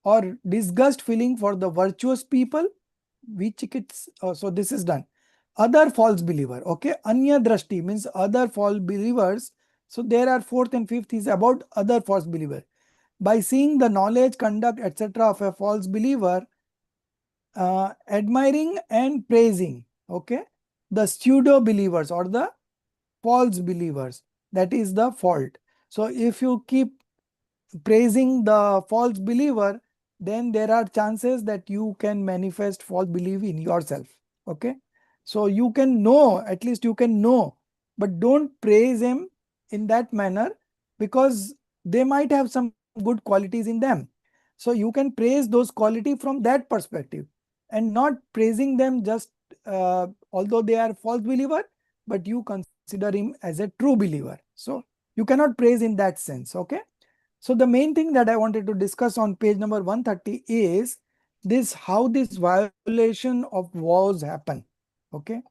or disgust feeling for the virtuous people, which it's so this is done. Other false believer, okay, anya drashti means other false believers. So there are fourth and fifth is about other false believer. By seeing the knowledge, conduct, etc. of a false believer, admiring and praising, okay, the pseudo believers or the false believers, that is the fault. So if you keep praising the false believer, then there are chances that you can manifest false belief in yourself. Okay, so you can know, at least you can know, but don't praise him in that manner, because they might have some good qualities in them. So you can praise those qualities from that perspective, and not praising them just although they are false believer, but you consider him as a true believer. So you cannot praise in that sense. Okay, so the main thing that I wanted to discuss on page number 130 is this: how this violation of vows happen. Okay,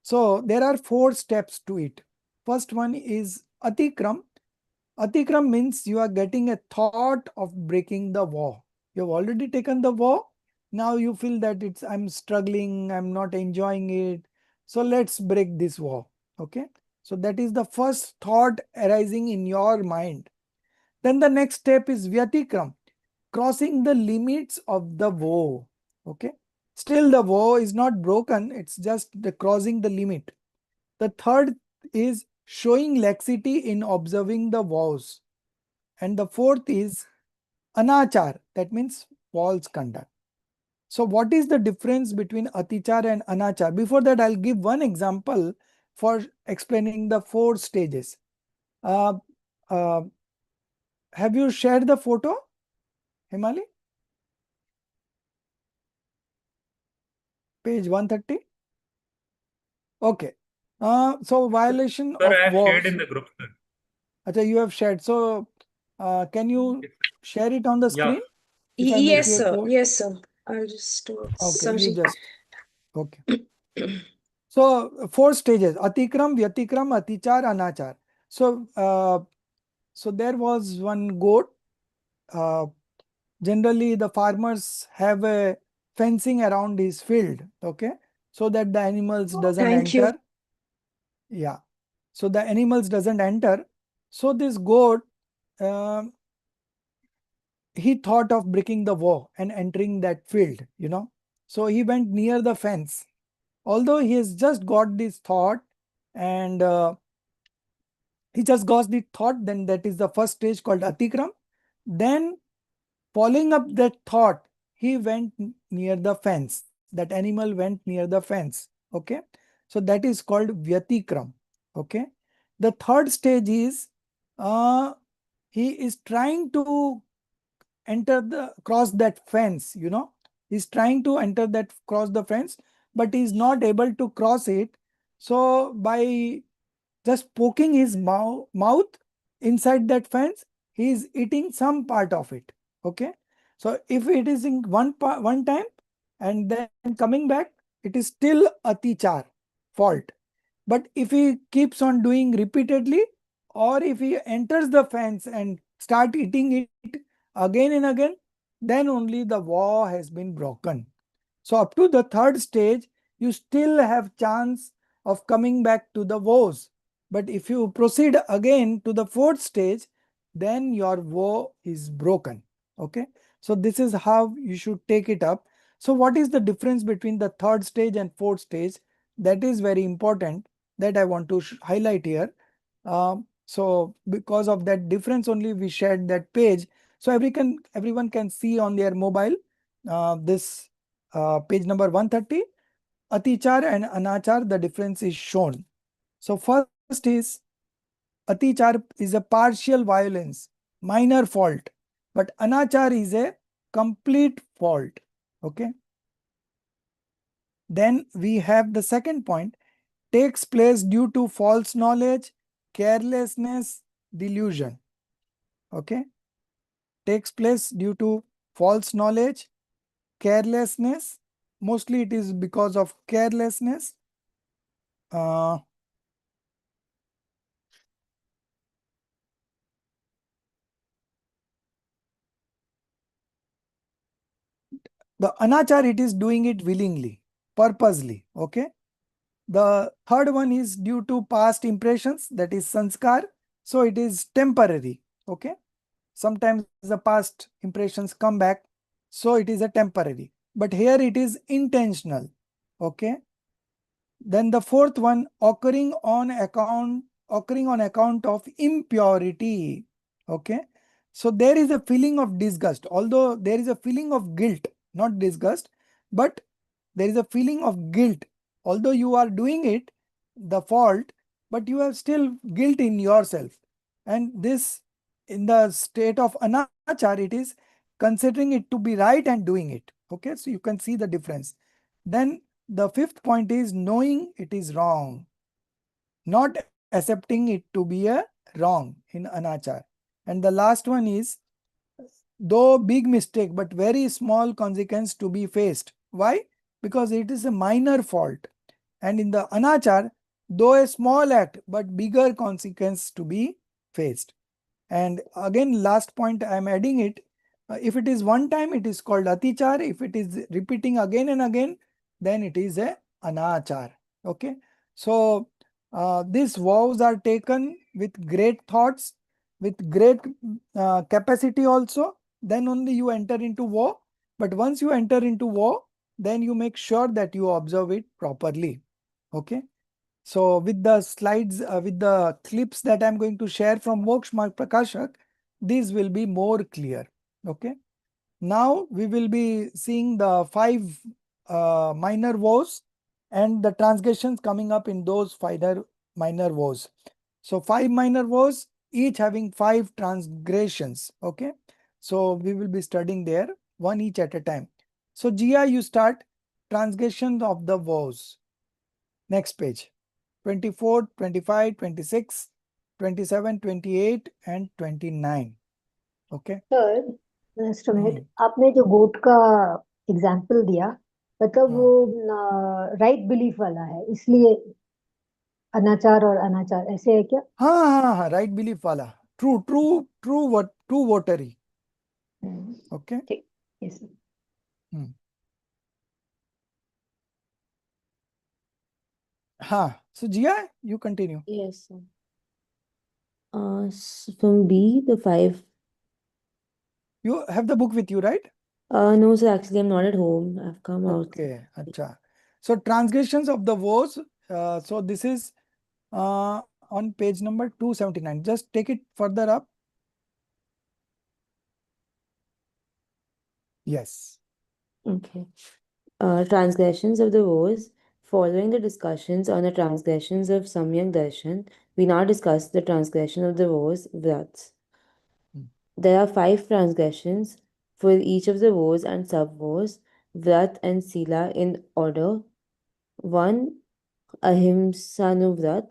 so there are four steps to it. First one is atikram. Atikram means you are getting a thought of breaking the vow. You have already taken the vow. Now you feel that I'm struggling, I'm not enjoying it. So let's break this vow. Okay, so that is the first thought arising in your mind. Then the next step is Vyatikram, crossing the limits of the vow. Okay. Still the vow is not broken, it's just the crossing the limit. The third is showing laxity in observing the vows. And the fourth is anachar, that means false conduct. So what is the difference between atichar and anachar? Before that, I'll give one example for explaining the four stages. Uh, uh, have you shared the photo, Himali? Page 130. Okay. So violation Sir, of I have shared vows. in the group, sir. Acha, you have shared. So can you Yes, sir. share it on the Yeah. screen? If I make Yes, you a sir. post. Yes, sir. I'll just do it. Okay, you Sorry. just. Okay. So four stages: atikram, vyatikram, atichar, anachar. So there was one goat. Uh, Generally, the farmers have a fencing around his field. Okay, so that the animals doesn't Thank you. enter. Yeah. So the animals doesn't enter. So this goat, um he thought of breaking the wall and entering that field. So he went near the fence. Although he has just got this thought, and he just got the thought, then that is the first stage called atikram. Then following up that thought, he went near the fence. That animal went near the fence. Okay. So that is called vyatikram. Okay. The third stage is uh, he is trying to cross that fence. He's trying to cross the fence, but he's not able to cross it. So by just poking his mouth inside that fence, he is eating some part of it. Okay, so if it is in one time and then coming back, it is still atichar, fault. But if he keeps on doing repeatedly, or if he enters the fence and start eating it again and again, then only the vow has been broken. So up to the third stage, you still have chance of coming back to the vows. But if you proceed again to the fourth stage, then your vow is broken. Okay, so this is how you should take it up. So what is the difference between the third stage and fourth stage? That is very important, that I want to highlight here. So because of that difference only we shared that page, so everyone can see on their mobile this page number 130. Atichar and anachar, the difference is shown. So first is atichar is a partial violence, minor fault, but anachar is a complete fault. Okay. Then we have the second point, takes place due to false knowledge, carelessness, delusion. Okay. Takes place due to false knowledge, carelessness. Mostly it is because of carelessness. The anachar, it is doing it willingly, purposely. Okay. The third one is due to past impressions, that is sanskar. So it is temporary. Okay. Sometimes the past impressions come back. So it is a temporary. But here it is intentional. Okay. Then the fourth one, occurring on account of impurity. Okay. So there is a feeling of disgust, although there is a feeling of guilt, not disgust, but there is a feeling of guilt. Although you are doing it, the fault, but you have still guilt in yourself. And this, in the state of anachar, it is considering it to be right and doing it. Okay. So you can see the difference. Then the fifth point is knowing it is wrong, not accepting it to be a wrong in anachar. And the last one is, though big mistake, but very small consequence to be faced. Why? Because it is a minor fault. And in the anachar, though a small act, but bigger consequence to be faced. And again, last point I am adding it. If it is one time, it is called atichar. If it is repeating again and again, then it is a anachar. Okay. So these vows are taken with great thoughts, with great capacity also. Then only you enter into vow. But once you enter into vow, then you make sure that you observe it properly. Okay. So with the slides, with the clips that I'm going to share from Moksha Marg Prakashak, these will be more clear. Okay. Now we will be seeing the 5 minor vows and the transgressions coming up in those minor vows. So 5 minor vows, each having 5 transgressions. Okay. So we will be studying there, one each at a time. So Gia, you start transgression of the vows. Next page. 24, 25, 26, 27, 28 and 29. Okay. Sir just minute, आपने जो गोट का example दिया, मतलब वो right belief वाला है, इसलिए अनाचार और अनाचार ऐसे है क्या? हाँ, राइट बिलीफ वाला, ट्रू वोटरी. ओके. ठीक, यस सर. हाँ, so Jia, you continue. Yes, sir. From B, the 5. You have the book with you, right? No, sir, actually, I'm not at home. I've come out. Okay, acha. So transgressions of the vows. So this is on page number 279. Just take it further up. Yes. Okay. Transgressions of the vows. Following the discussions on the transgressions of Samyak Darshan, we now discuss the transgression of the vows, vrats. There are 5 transgressions for each of the vows and sub-vows, vrat and sila in order. 1. Ahimsanuvrat,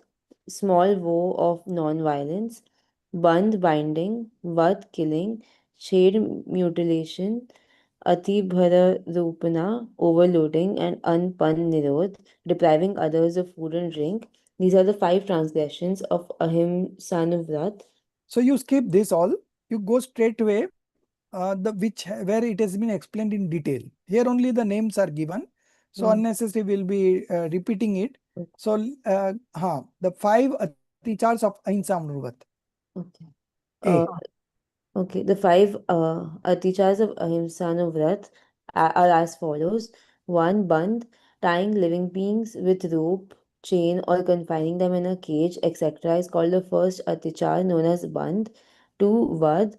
small vow of non-violence. Bandh, binding. Vad, killing. Shed, mutilation. Atibhara overloading, and Anpan Nirod, depriving others of food and drink. These are the 5 transgressions of Ahimsanuvrat. So you skip this all. You go straight away where it has been explained in detail. Here only the names are given. So unnecessary will be repeating it. So the 5 atichars of Ahimsanuvrat. Okay. Okay, the five atichas of Ahimsanu Vrat are as follows. 1. Bandh, tying living beings with rope, chain, or confining them in a cage, etc., is called the first atichar known as Bandh. 2. Vad,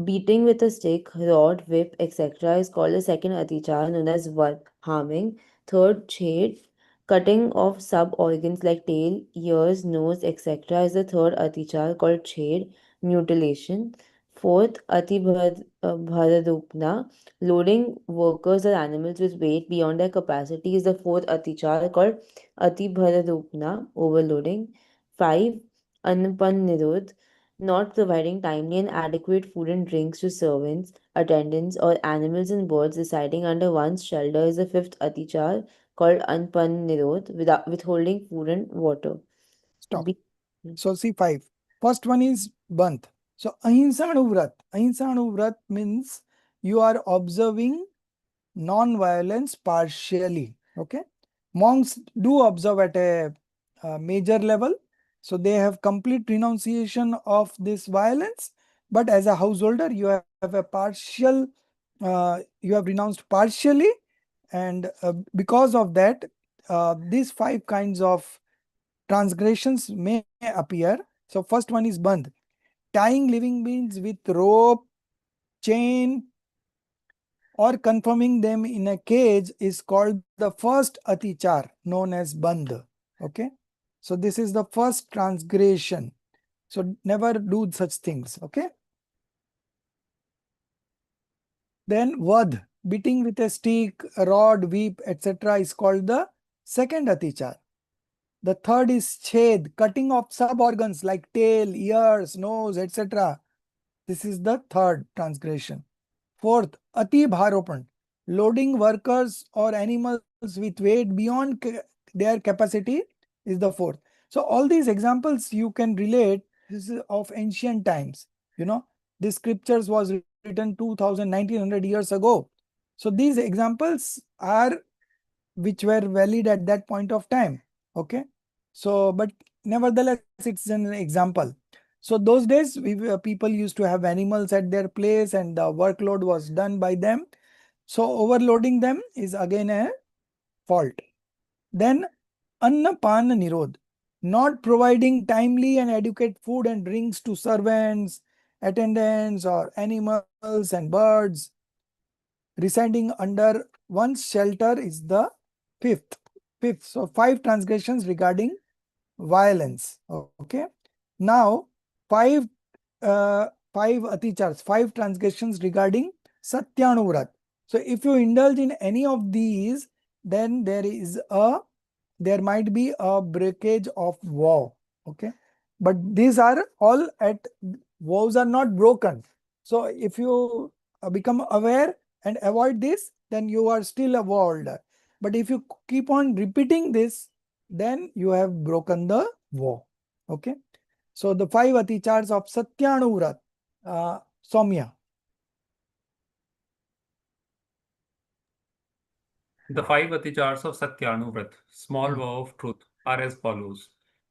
beating with a stick, rod, whip, etc., is called the second atichar known as vad, harming. Third, Ched, cutting off sub organs like tail, ears, nose, etc., is the third atichar called Ched, mutilation. Fourth, Bharadupna, loading workers or animals with weight beyond their capacity, is the fourth atichar called Ati Bharadupna, overloading. 5. Anpan Nirudh, not providing timely and adequate food and drinks to servants, attendants, or animals and birds residing under one's shelter is the fifth atichar called Anpan Nirod, without withholding food and water. Stop. Be- So see 5. First one is Bant. So Ahinsanu Vrat. Ahinsanu Vrat means you are observing non-violence partially. Okay. Monks do observe at a major level. So they have complete renunciation of this violence. But as a householder, you have a partial, you have renounced partially. And because of that, these 5 kinds of transgressions may appear. So first one is bandh, tying living beings with rope, chain, or confining them in a cage is called the first atichar known as bandh. Okay. So this is the first transgression. So never do such things. Okay. Then vad, beating with a stick, a rod, whip, etc. is called the second atichar. The third is ched, cutting off sub-organs like tail, ears, nose, etc. This is the third transgression. Fourth, ati bharopan, loading workers or animals with weight beyond their capacity is the fourth. So all these examples you can relate, this is of ancient times. You know, this scriptures was written 1900 years ago. So these examples are which were valid at that point of time. Okay. So, but nevertheless, it's an example. So those days, people used to have animals at their place and the workload was done by them. So overloading them is again a fault. Then Annapan Nirod, not providing timely and adequate food and drinks to servants, attendants, or animals and birds residing under one's shelter is the fifth. So 5 transgressions regarding violence. Okay. Now 5 atichars, 5 transgressions regarding Satyanu. So if you indulge in any of these, then there might be a breakage of vow. Okay. But these are all vows are not broken. So if you become aware and avoid this, then you are still a vow holder. But if you keep on repeating this, then you have broken the vow. Okay. So the 5 atichars of Satyanu, Soumya. The 5 atichars of Satyanuvrat, small vow of truth, are as follows.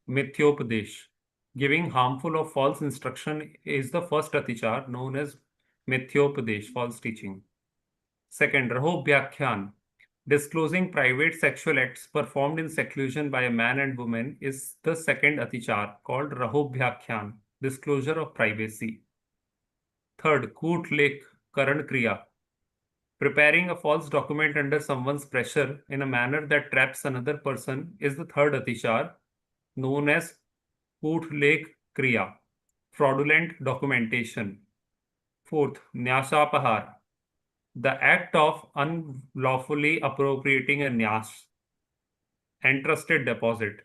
Mithyopadesh. Giving harmful or false instruction is the first atichar known as Mithyopadesh, false teaching. Second, Rahobhyakhyan. Disclosing private sexual acts performed in seclusion by a man and woman is the second atichar called Rahobhyakhyan, disclosure of privacy. Third, Koot Lek Karan Kriya. Preparing a false document under someone's pressure in a manner that traps another person is the third atichar, known as Koot Lek Kriya, fraudulent documentation. Fourth, Nyasapahar, the act of unlawfully appropriating a nyas, entrusted deposit.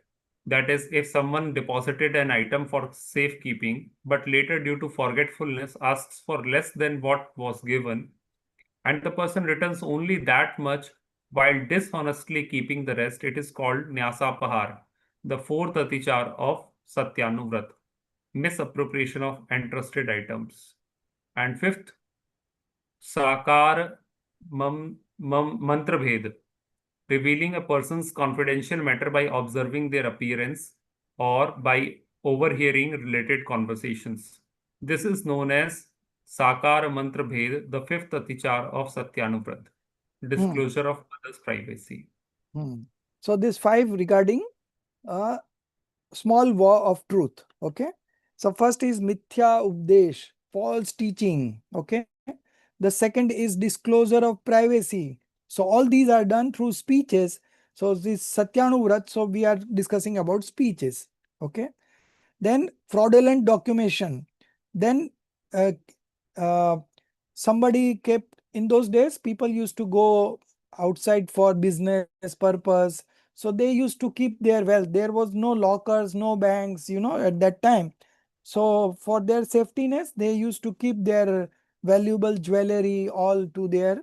That is, if someone deposited an item for safekeeping, but later due to forgetfulness asks for less than what was given, and the person returns only that much while dishonestly keeping the rest, it is called Nyasapahar, the fourth atichar of Satyanuvrat, misappropriation of entrusted items. And fifth, Sakar Mantrabhed, revealing a person's confidential matter by observing their appearance or by overhearing related conversations. This is known as Sakar Mantra Bhed, the fifth Atichar of Satyanuvrat, disclosure of others' privacy. So this 5 regarding small vow of truth. Okay. So first is mithya updesh, false teaching. Okay. The second is disclosure of privacy. So all these are done through speeches. So this Satyanuvrat, so we are discussing about speeches. Okay. Then fraudulent documentation. Then uh, uh, somebody kept, in those days people used to go outside for business purpose, so they used to keep their wealth. There was no lockers, no banks, at that time. So for their safetyness, they used to keep their valuable jewelry all to their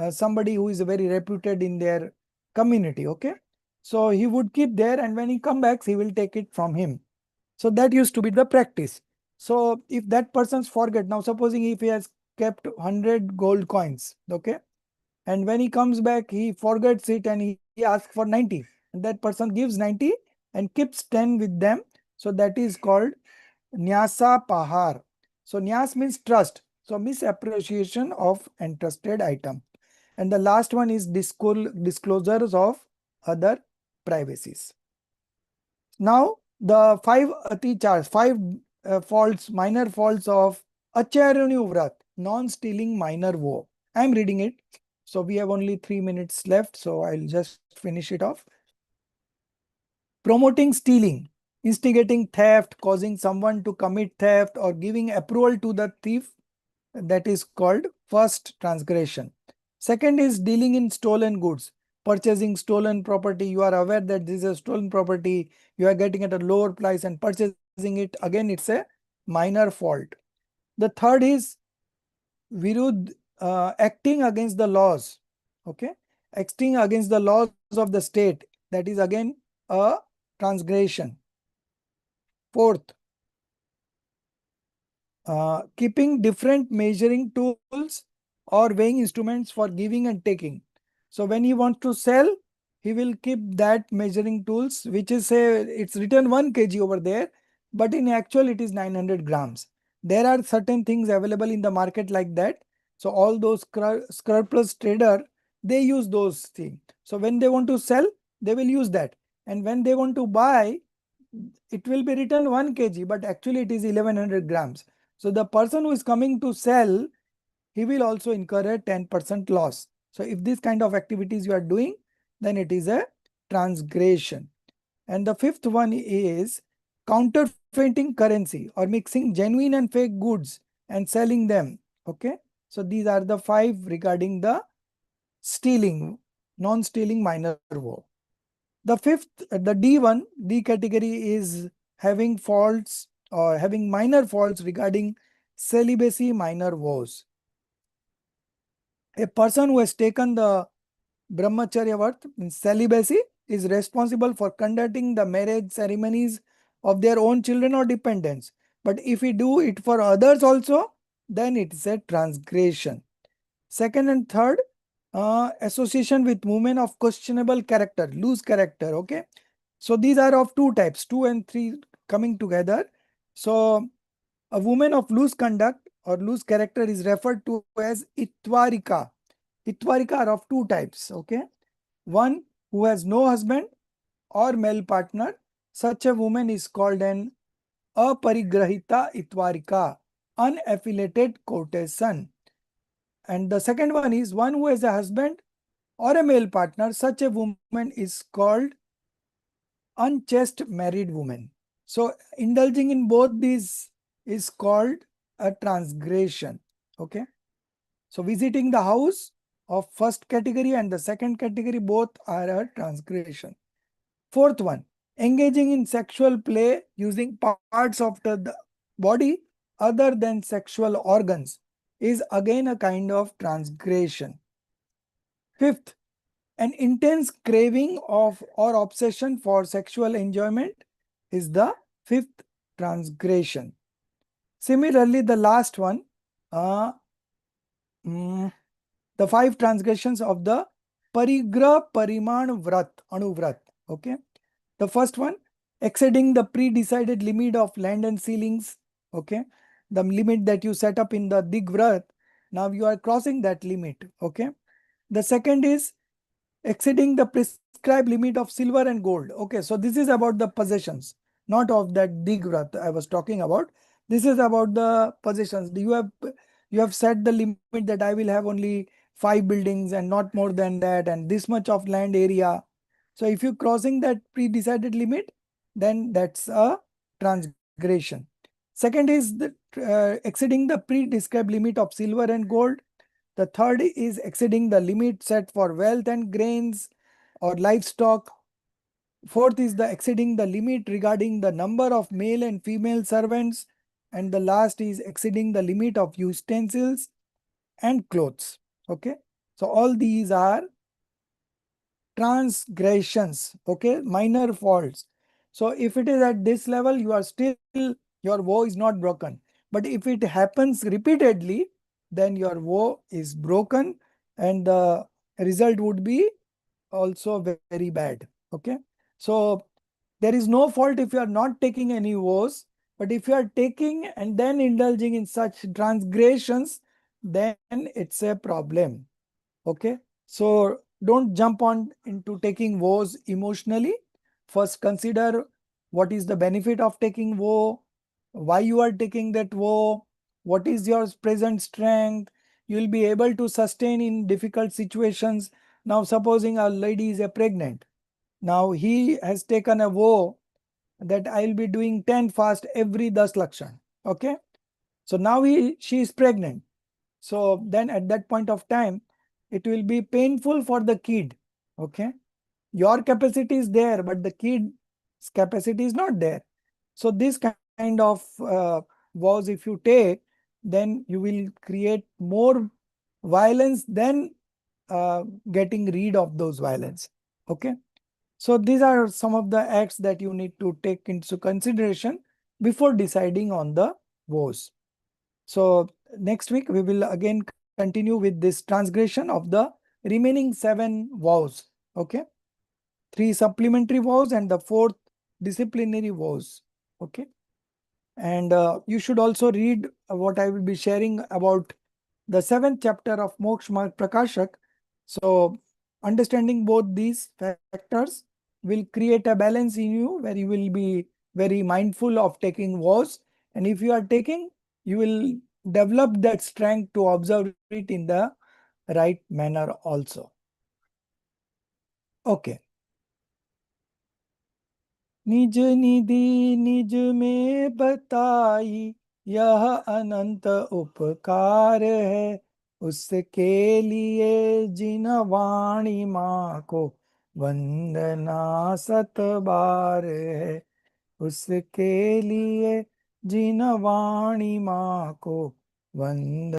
somebody who is very reputed in their community. Okay. So he would keep there, and when he come back, he will take it from him. So that used to be the practice. So if that person's forget, now supposing if he has kept 100 gold coins, okay, and when he comes back, he forgets it and he asks for 90. And that person gives 90 and keeps 10 with them. So that is called Nyasa Pahar. So Nyas means trust. So misappreciation of entrusted item. And the last one is disclosures of other privacies. Now the 5 atichars, 5 faults, minor faults of Acharyanyu Vrat, non-stealing minor vow. I am reading it. So we have only 3 minutes left. So I'll just finish it off. Promoting stealing, instigating theft, causing someone to commit theft, or giving approval to the thief, that is called first transgression. Second is dealing in stolen goods, purchasing stolen property. You are aware that this is a stolen property, you are getting at a lower price and purchasing it. Again, it's a minor fault. The third is virud, acting against the laws. Okay, acting against the laws of the state. That is again a transgression. Fourth, keeping different measuring tools or weighing instruments for giving and taking. So when he wants to sell, he will keep that measuring tools, which is it's written 1 kg over there, but in actual it is 900 grams. There are certain things available in the market like that. So all those scrupulous trader, they use those things. So when they want to sell, they will use that. And when they want to buy, it will be written 1 kg, but actually it is 1100 grams. So the person who is coming to sell, he will also incur a 10% loss. So if this kind of activities you are doing, then it is a transgression. And the fifth one is counterfeiting currency or mixing genuine and fake goods and selling them. Okay. So these are the 5 regarding the stealing, non-stealing minor vow. The fifth, the D1, D category is having faults or having minor faults regarding celibacy minor vows. A person who has taken the brahmacharya vart, means celibacy, is responsible for conducting the marriage ceremonies of their own children or dependents. But if we do it for others also, then it is a transgression. Second and third, association with women of questionable character, loose character. Okay. So these are of 2 types, 2 and 3 coming together. So a woman of loose conduct or loose character is referred to as Itwarika. Itwarika are of 2 types. Okay. One who has no husband or male partner. Such a woman is called an aparigrahita Itwarika, unaffiliated courtesan. And the second one is one who has a husband or a male partner. Such a woman is called unchaste married woman. So indulging in both these is called a transgression. Okay. So visiting the house of first category and the second category both are a transgression. Fourth one, engaging in sexual play using parts of the body other than sexual organs is again a kind of transgression. Fifth, an intense craving of or obsession for sexual enjoyment is the fifth transgression. Similarly, the last one, the 5 transgressions of the Parigrah Pariman Vrat, Anuvrat. Okay. The first one, exceeding the pre-decided limit of land and ceilings. Okay. the limit that you set up in the Digvrat, now you are crossing that limit. Okay. The second is exceeding the prescribed limit of silver and gold. Okay, so this is about the possessions, not of that Digvrat I was talking about. This is about the possessions. You have set the limit that I will have only 5 buildings and not more than that, and this much of land area. So if you crossing that pre-decided limit, then that's a transgression. Second is the exceeding the pre-described limit of silver and gold. The third is exceeding the limit set for wealth and grains or livestock. Fourth is the exceeding the limit regarding the number of male and female servants. And the last is exceeding the limit of utensils and clothes. Okay. So all these are transgressions. Okay. Minor faults. So if it is at this level, you are still, your vow is not broken. But if it happens repeatedly, then your vow is broken and the result would be also very bad. Okay. So there is no fault if you are not taking any vows, but if you are taking and then indulging in such transgressions, then it's a problem. Okay. So don't jump on into taking vows emotionally. First consider what is the benefit of taking vow, why you are taking that vow, what is your present strength. You will be able to sustain in difficult situations. Now supposing a lady is a pregnant. Now he has taken a vow that I will be doing 10 fast every 10 lakshan. Okay. So now she is pregnant. So then at that point of time, it will be painful for the kid. Okay. Your capacity is there, but the kid's capacity is not there. So this kind of vows, if you take, then you will create more violence than getting rid of those violence. Okay. So these are some of the acts that you need to take into consideration before deciding on the vows. So next week we will again continue with this transgression of the remaining 7 vows. Okay. 3 supplementary vows and the 4th disciplinary vows. Okay. And you should also read what I will be sharing about the 7th chapter of Moksha Marg Prakashak. So understanding both these factors will create a balance in you where you will be very mindful of taking vows. And if you are taking, you will develop that strength to observe it in the right manner also. Okay. निज निधि निज में बताई, यह अनंत उपकार है। उसके लिए जिन वाणी माँ को वंदना 7 बार है। उसके लिए जिन वाणी माँ को वंदना